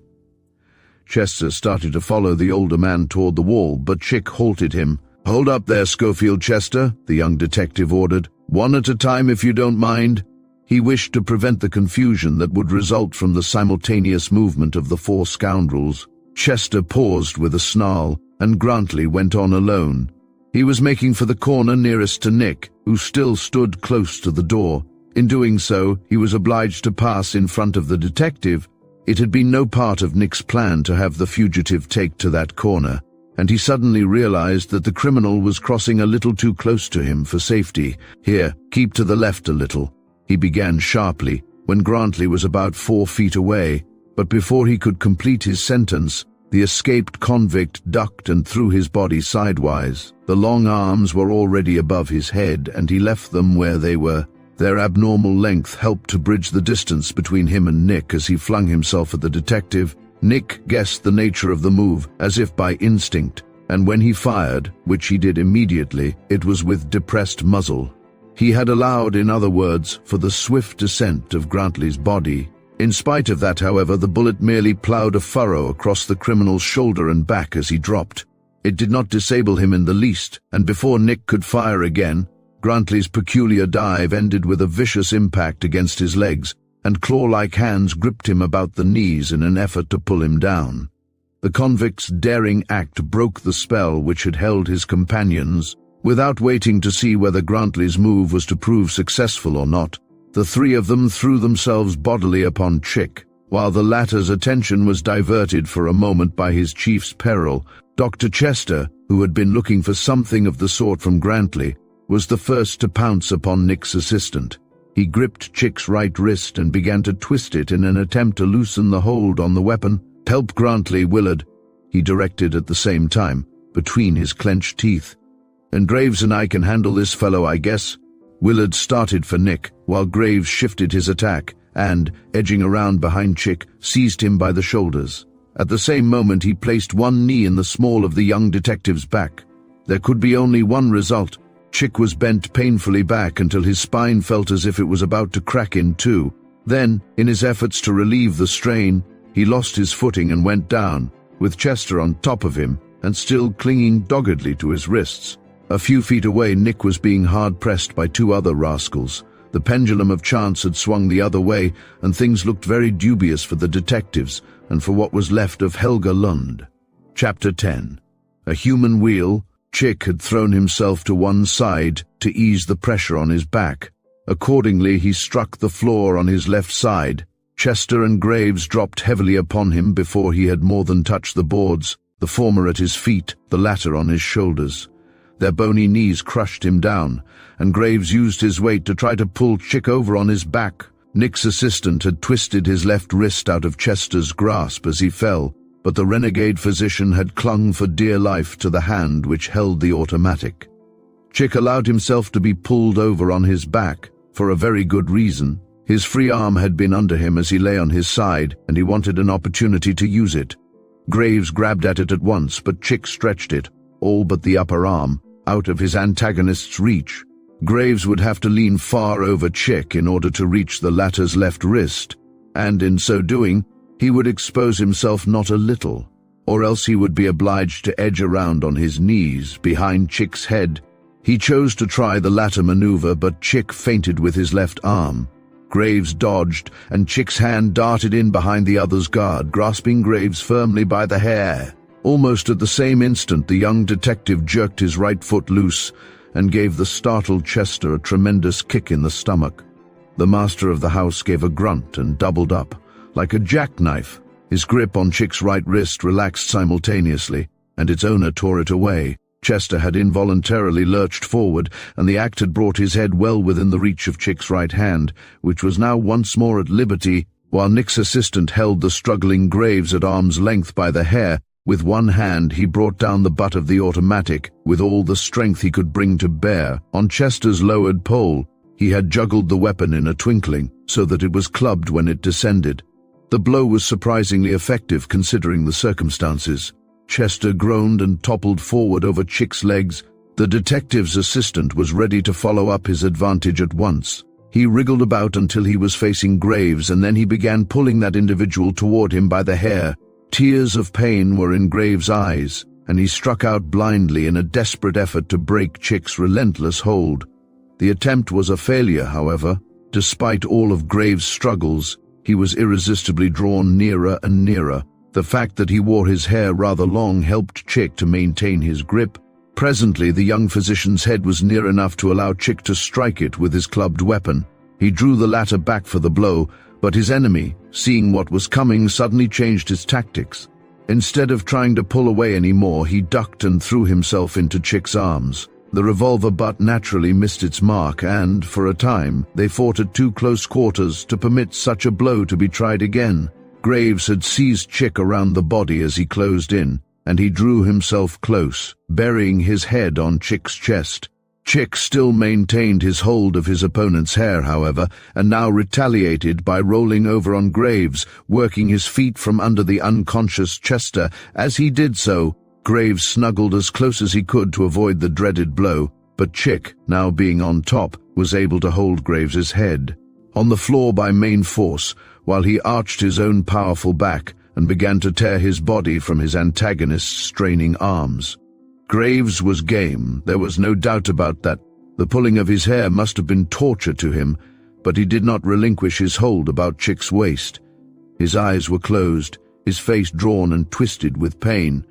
Chester started to follow the older man toward the wall, but Chick halted him. "Hold up there, Schofield Chester," the young detective ordered. "One at a time, if you don't mind." He wished to prevent the confusion that would result from the simultaneous movement of the 4 scoundrels. Chester paused with a snarl, and Grantley went on alone. He was making for the corner nearest to Nick, who still stood close to the door. In doing so, he was obliged to pass in front of the detective. It had been no part of Nick's plan to have the fugitive take to that corner, and he suddenly realized that the criminal was crossing a little too close to him for safety. "Here, keep to the left a little," he began sharply, when Grantley was about 4 feet away, but before he could complete his sentence, the escaped convict ducked and threw his body sidewise. The long arms were already above his head, and he left them where they were. Their abnormal length helped to bridge the distance between him and Nick as he flung himself at the detective. Nick guessed the nature of the move, as if by instinct, and when he fired, which he did immediately, it was with depressed muzzle. He had allowed, in other words, for the swift descent of Grantley's body. In spite of that, however, the bullet merely ploughed a furrow across the criminal's shoulder and back as he dropped. It did not disable him in the least, and before Nick could fire again, Grantley's peculiar dive ended with a vicious impact against his legs, and claw-like hands gripped him about the knees in an effort to pull him down. The convict's daring act broke the spell which had held his companions. Without waiting to see whether Grantley's move was to prove successful or not, the three of them threw themselves bodily upon Chick. While the latter's attention was diverted for a moment by his chief's peril, Dr. Chester, who had been looking for something of the sort from Grantley, was the first to pounce upon Nick's assistant. He gripped Chick's right wrist and began to twist it in an attempt to loosen the hold on the weapon. "Help Grantley, Willard," he directed at the same time, between his clenched teeth. "And Graves and I can handle this fellow, I guess." Willard started for Nick, while Graves shifted his attack and, edging around behind Chick, seized him by the shoulders. At the same moment he placed one knee in the small of the young detective's back. There could be only one result. Chick was bent painfully back until his spine felt as if it was about to crack in two. Then, in his efforts to relieve the strain, he lost his footing and went down, with Chester on top of him and still clinging doggedly to his wrists. A few feet away, Nick was being hard-pressed by 2 other rascals. The pendulum of chance had swung the other way, and things looked very dubious for the detectives and for what was left of Helga Lund. Chapter 10. A human wheel. Chick had thrown himself to one side to ease the pressure on his back. Accordingly, he struck the floor on his left side. Chester and Graves dropped heavily upon him before he had more than touched the boards, the former at his feet, the latter on his shoulders. Their bony knees crushed him down, and Graves used his weight to try to pull Chick over on his back. Nick's assistant had twisted his left wrist out of Chester's grasp as he fell, but the renegade physician had clung for dear life to the hand which held the automatic. Chick allowed himself to be pulled over on his back, for a very good reason. His free arm had been under him as he lay on his side, and he wanted an opportunity to use it. Graves grabbed at it at once, but Chick stretched it, all but the upper arm, out of his antagonist's reach. Graves would have to lean far over Chick in order to reach the latter's left wrist, and in so doing, he would expose himself not a little, or else he would be obliged to edge around on his knees behind Chick's head. He chose to try the latter maneuver, but Chick feinted with his left arm. Graves dodged, and Chick's hand darted in behind the other's guard, grasping Graves firmly by the hair. Almost at the same instant, the young detective jerked his right foot loose and gave the startled Chester a tremendous kick in the stomach. The master of the house gave a grunt and doubled up, like a jackknife. His grip on Chick's right wrist relaxed simultaneously, and its owner tore it away. Chester had involuntarily lurched forward, and the act had brought his head well within the reach of Chick's right hand, which was now once more at liberty, while Nick's assistant held the struggling Graves at arm's length by the hair. With one hand he brought down the butt of the automatic with all the strength he could bring to bear. On Chester's lowered pole, he had juggled the weapon in a twinkling, so that it was clubbed when it descended. The blow was surprisingly effective considering the circumstances. Chester groaned and toppled forward over Chick's legs. The detective's assistant was ready to follow up his advantage at once. He wriggled about until he was facing Graves, and then he began pulling that individual toward him by the hair. Tears of pain were in Graves' eyes, and he struck out blindly in a desperate effort to break Chick's relentless hold. The attempt was a failure, however. Despite all of Graves' struggles, he was irresistibly drawn nearer and nearer. The fact that he wore his hair rather long helped Chick to maintain his grip. Presently, the young physician's head was near enough to allow Chick to strike it with his clubbed weapon. He drew the latter back for the blow, but his enemy, seeing what was coming, suddenly changed his tactics. Instead of trying to pull away anymore, he ducked and threw himself into Chick's arms. The revolver butt naturally missed its mark and, for a time, they fought at too close quarters to permit such a blow to be tried again. Graves had seized Chick around the body as he closed in, and he drew himself close, burying his head on Chick's chest. Chick still maintained his hold of his opponent's hair, however, and now retaliated by rolling over on Graves, working his feet from under the unconscious Chester. As he did so, Graves snuggled as close as he could to avoid the dreaded blow, but Chick, now being on top, was able to hold Graves's head. On the floor by main force, while he arched his own powerful back and began to tear his body from his antagonist's straining arms. Graves was game, there was no doubt about that. The pulling of his hair must have been torture to him, but he did not relinquish his hold about Chick's waist. His eyes were closed, his face drawn and twisted with pain,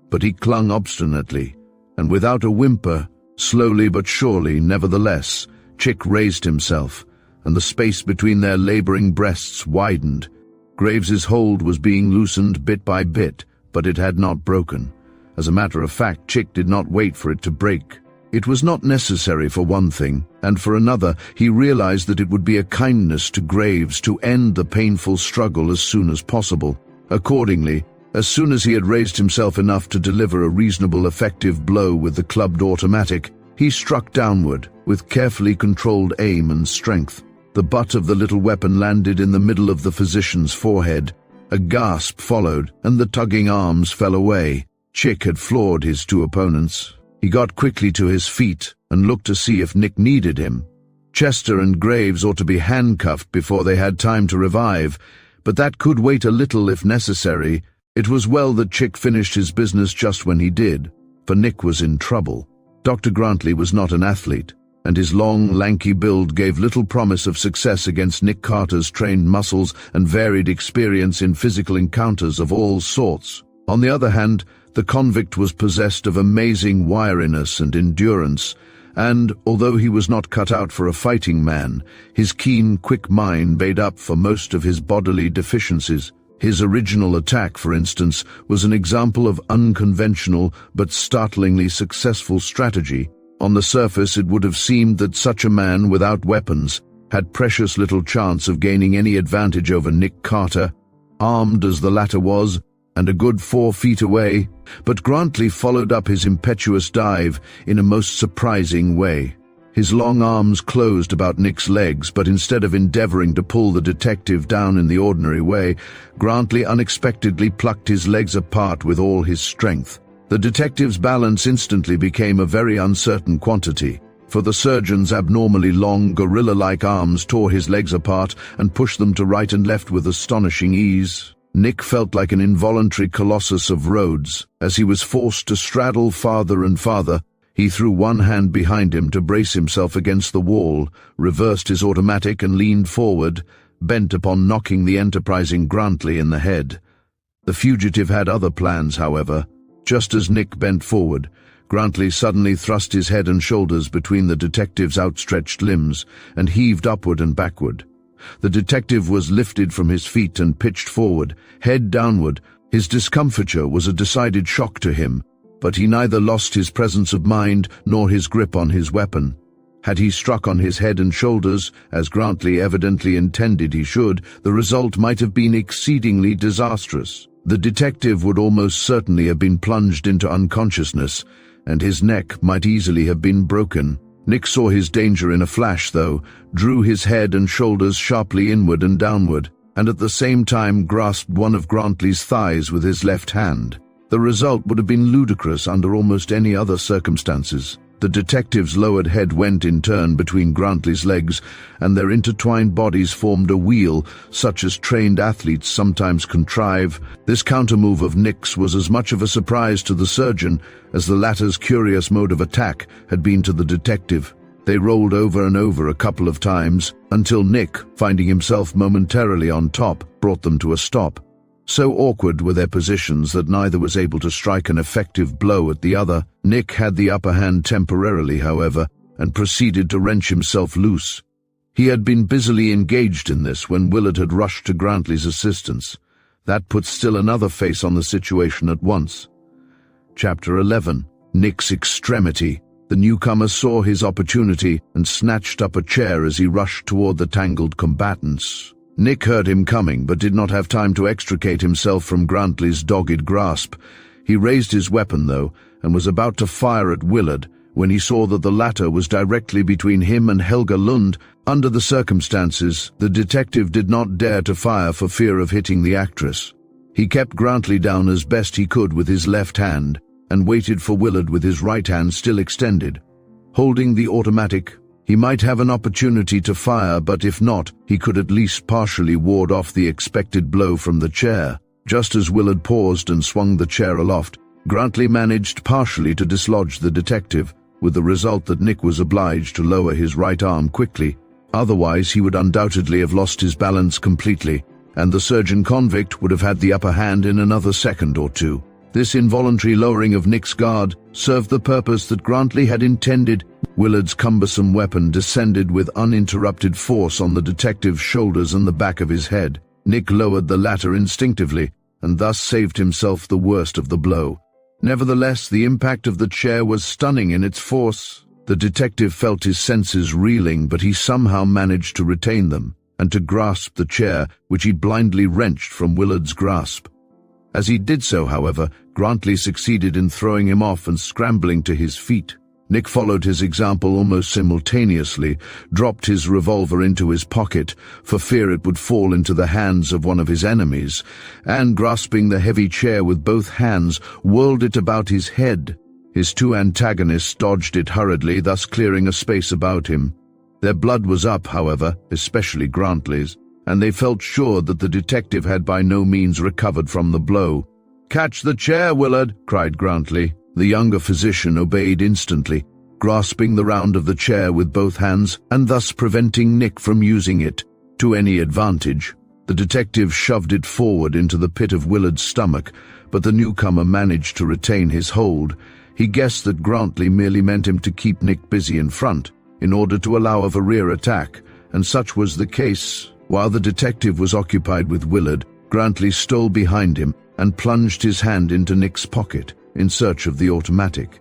but he clung obstinately, and without a whimper, slowly but surely, nevertheless, Chick raised himself, and the space between their laboring breasts widened. Graves's hold was being loosened bit by bit, but it had not broken. As a matter of fact, Chick did not wait for it to break. It was not necessary, for one thing, and for another, he realized that it would be a kindness to Graves to end the painful struggle as soon as possible. Accordingly, as soon as he had raised himself enough to deliver a reasonable effective blow with the clubbed automatic, he struck downward, with carefully controlled aim and strength. The butt of the little weapon landed in the middle of the physician's forehead. A gasp followed, and the tugging arms fell away. Chick had floored his two opponents. He got quickly to his feet and looked to see if Nick needed him. Chester and Graves ought to be handcuffed before they had time to revive, but that could wait a little if necessary. It was well that Chick finished his business just when he did, for Nick was in trouble. Dr. Grantley was not an athlete, and his long, lanky build gave little promise of success against Nick Carter's trained muscles and varied experience in physical encounters of all sorts. On the other hand, the convict was possessed of amazing wiriness and endurance, and, although he was not cut out for a fighting man, his keen, quick mind made up for most of his bodily deficiencies. His original attack, for instance, was an example of unconventional but startlingly successful strategy. On the surface, it would have seemed that such a man without weapons had precious little chance of gaining any advantage over Nick Carter, armed as the latter was, and a good 4 feet away, but Grantley followed up his impetuous dive in a most surprising way. His long arms closed about Nick's legs, but instead of endeavoring to pull the detective down in the ordinary way, Grantley unexpectedly plucked his legs apart with all his strength. The detective's balance instantly became a very uncertain quantity, for the surgeon's abnormally long, gorilla-like arms tore his legs apart and pushed them to right and left with astonishing ease. Nick felt like an involuntary colossus of Rhodes. As he was forced to straddle farther and farther, he threw one hand behind him to brace himself against the wall, reversed his automatic and leaned forward, bent upon knocking the enterprising Grantley in the head. The fugitive had other plans, however. Just as Nick bent forward, Grantley suddenly thrust his head and shoulders between the detective's outstretched limbs and heaved upward and backward. The detective was lifted from his feet and pitched forward, head downward. His discomfiture was a decided shock to him, but he neither lost his presence of mind nor his grip on his weapon. Had he struck on his head and shoulders, as Grantley evidently intended he should, the result might have been exceedingly disastrous. The detective would almost certainly have been plunged into unconsciousness, and his neck might easily have been broken. Nick saw his danger in a flash, though, drew his head and shoulders sharply inward and downward, and at the same time grasped one of Grantley's thighs with his left hand. The result would have been ludicrous under almost any other circumstances. The detective's lowered head went in turn between Grantley's legs, and their intertwined bodies formed a wheel, such as trained athletes sometimes contrive. This countermove of Nick's was as much of a surprise to the surgeon as the latter's curious mode of attack had been to the detective. They rolled over and over a couple of times, until Nick, finding himself momentarily on top, brought them to a stop. So awkward were their positions that neither was able to strike an effective blow at the other. Nick had the upper hand temporarily, however, and proceeded to wrench himself loose. He had been busily engaged in this when Willard had rushed to Grantley's assistance. That put still another face on the situation at once. Chapter 11. Nick's Extremity. The newcomer saw his opportunity and snatched up a chair as he rushed toward the tangled combatants. Nick heard him coming, but did not have time to extricate himself from Grantley's dogged grasp. He raised his weapon, though, and was about to fire at Willard when he saw that the latter was directly between him and Helga Lund. Under the circumstances, the detective did not dare to fire for fear of hitting the actress. He kept Grantley down as best he could with his left hand and waited for Willard with his right hand still extended. Holding the automatic, he might have an opportunity to fire, but if not, he could at least partially ward off the expected blow from the chair. Just as Willard paused and swung the chair aloft, Grantley managed partially to dislodge the detective, with the result that Nick was obliged to lower his right arm quickly. Otherwise, he would undoubtedly have lost his balance completely, and the surgeon-convict would have had the upper hand in another second or two. This involuntary lowering of Nick's guard served the purpose that Grantley had intended. Willard's cumbersome weapon descended with uninterrupted force on the detective's shoulders and the back of his head. Nick lowered the latter instinctively, and thus saved himself the worst of the blow. Nevertheless, the impact of the chair was stunning in its force. The detective felt his senses reeling, but he somehow managed to retain them, and to grasp the chair, which he blindly wrenched from Willard's grasp. As he did so, however, Grantley succeeded in throwing him off and scrambling to his feet. Nick followed his example almost simultaneously, dropped his revolver into his pocket for fear it would fall into the hands of one of his enemies, and, grasping the heavy chair with both hands, whirled it about his head. His two antagonists dodged it hurriedly, thus clearing a space about him. Their blood was up, however, especially Grantley's, and they felt sure that the detective had by no means recovered from the blow. "Catch the chair, Willard!" cried Grantley. The younger physician obeyed instantly, grasping the round of the chair with both hands and thus preventing Nick from using it to any advantage. The detective shoved it forward into the pit of Willard's stomach, but the newcomer managed to retain his hold. He guessed that Grantley merely meant him to keep Nick busy in front, in order to allow of a rear attack, and such was the case. While the detective was occupied with Willard, Grantley stole behind him and plunged his hand into Nick's pocket in search of the automatic.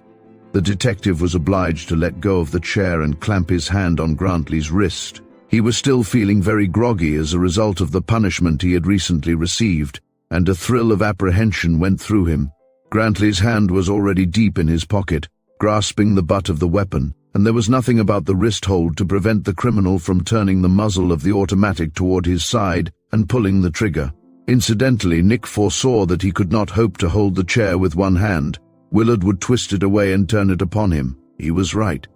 The detective was obliged to let go of the chair and clamp his hand on Grantley's wrist. He was still feeling very groggy as a result of the punishment he had recently received, and a thrill of apprehension went through him. Grantley's hand was already deep in his pocket, grasping the butt of the weapon, and there was nothing about the wrist hold to prevent the criminal from turning the muzzle of the automatic toward his side and pulling the trigger. Incidentally, Nick foresaw that he could not hope to hold the chair with one hand. Willard would twist it away and turn it upon him. He was right.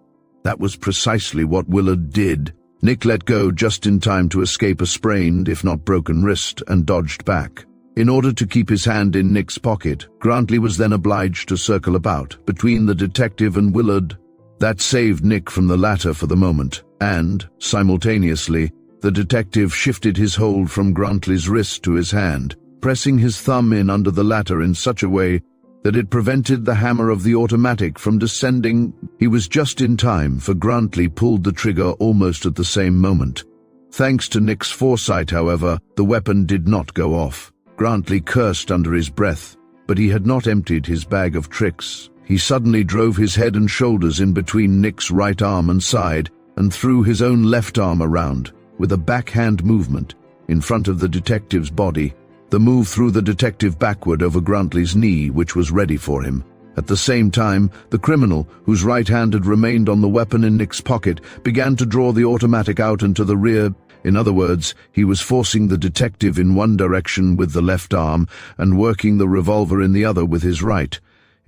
That was precisely what Willard did. Nick let go just in time to escape a sprained, if not broken, wrist and dodged back. In order to keep his hand in Nick's pocket, Grantley was then obliged to circle about between the detective and Willard. That saved Nick from the latter for the moment, and, simultaneously, the detective shifted his hold from Grantley's wrist to his hand, pressing his thumb in under the latter in such a way that it prevented the hammer of the automatic from descending. He was just in time, for Grantley pulled the trigger almost at the same moment. Thanks to Nick's foresight, however, the weapon did not go off. Grantley cursed under his breath, but he had not emptied his bag of tricks. He suddenly drove his head and shoulders in between Nick's right arm and side and threw his own left arm around, with a backhand movement, in front of the detective's body. The move threw the detective backward over Grantley's knee, which was ready for him. At the same time, the criminal, whose right hand had remained on the weapon in Nick's pocket, began to draw the automatic out and to the rear. In other words, he was forcing the detective in one direction with the left arm and working the revolver in the other with his right.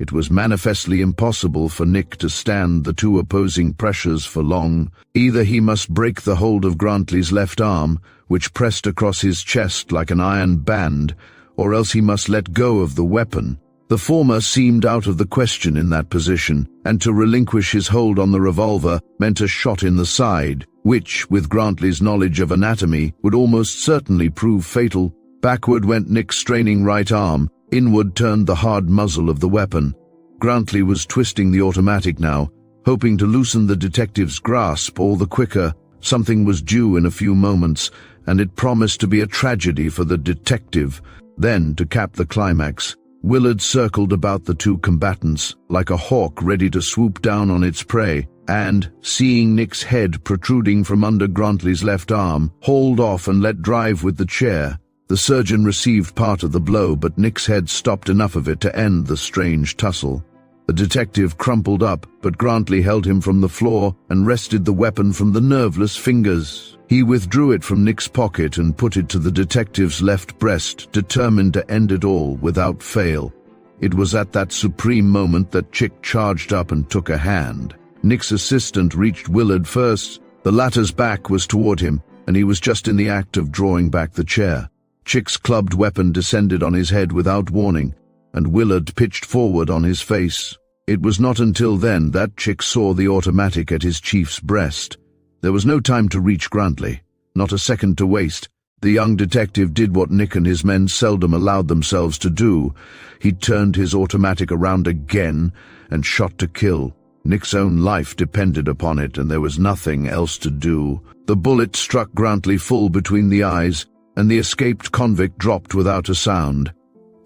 It was manifestly impossible for Nick to stand the two opposing pressures for long. Either he must break the hold of Grantley's left arm, which pressed across his chest like an iron band, or else he must let go of the weapon. The former seemed out of the question in that position, and to relinquish his hold on the revolver meant a shot in the side, which, with Grantley's knowledge of anatomy, would almost certainly prove fatal. Backward went Nick's straining right arm. Inward turned the hard muzzle of the weapon. Grantley was twisting the automatic now, hoping to loosen the detective's grasp all the quicker. Something was due in a few moments, and it promised to be a tragedy for the detective. Then, to cap the climax, Willard circled about the two combatants like a hawk ready to swoop down on its prey, and, seeing Nick's head protruding from under Grantley's left arm, hauled off and let drive with the chair. The surgeon received part of the blow, but Nick's head stopped enough of it to end the strange tussle. The detective crumpled up, but Grantley held him from the floor and wrested the weapon from the nerveless fingers. He withdrew it from Nick's pocket and put it to the detective's left breast, determined to end it all without fail. It was at that supreme moment that Chick charged up and took a hand. Nick's assistant reached Willard first. The latter's back was toward him, and he was just in the act of drawing back the chair. Chick's clubbed weapon descended on his head without warning, and Willard pitched forward on his face. It was not until then that Chick saw the automatic at his chief's breast. There was no time to reach Grantley, not a second to waste. The young detective did what Nick and his men seldom allowed themselves to do. He turned his automatic around again and shot to kill. Nick's own life depended upon it, and there was nothing else to do. The bullet struck Grantley full between the eyes, and the escaped convict dropped without a sound.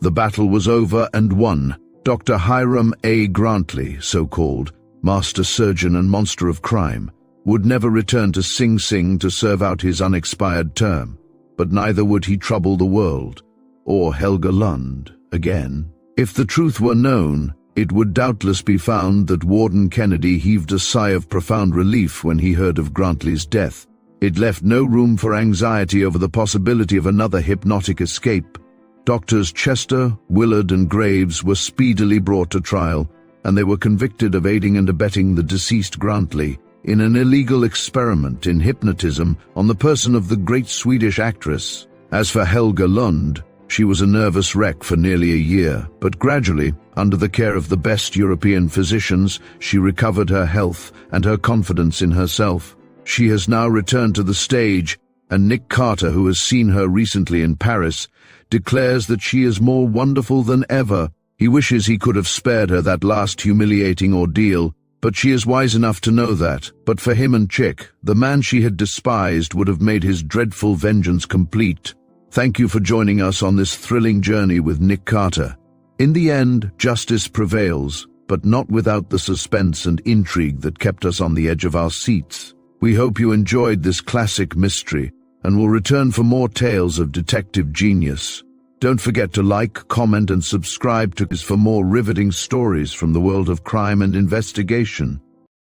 The battle was over and won. Dr. Hiram A. Grantley, so-called, master surgeon and monster of crime, would never return to Sing Sing to serve out his unexpired term, but neither would he trouble the world, or Helga Lund, again. If the truth were known, it would doubtless be found that Warden Kennedy heaved a sigh of profound relief when he heard of Grantley's death. It left no room for anxiety over the possibility of another hypnotic escape. Doctors Chester, Willard, and Graves were speedily brought to trial, and they were convicted of aiding and abetting the deceased Grantley in an illegal experiment in hypnotism on the person of the great Swedish actress. As for Helga Lund, she was a nervous wreck for nearly a year, but gradually, under the care of the best European physicians, she recovered her health and her confidence in herself. She has now returned to the stage, and Nick Carter, who has seen her recently in Paris, declares that she is more wonderful than ever. He wishes he could have spared her that last humiliating ordeal, but she is wise enough to know that, but for him and Chick, the man she had despised would have made his dreadful vengeance complete. Thank you for joining us on this thrilling journey with Nick Carter. In the end, justice prevails, but not without the suspense and intrigue that kept us on the edge of our seats. We hope you enjoyed this classic mystery, and will return for more tales of detective genius. Don't forget to like, comment, and subscribe to us for more riveting stories from the world of crime and investigation.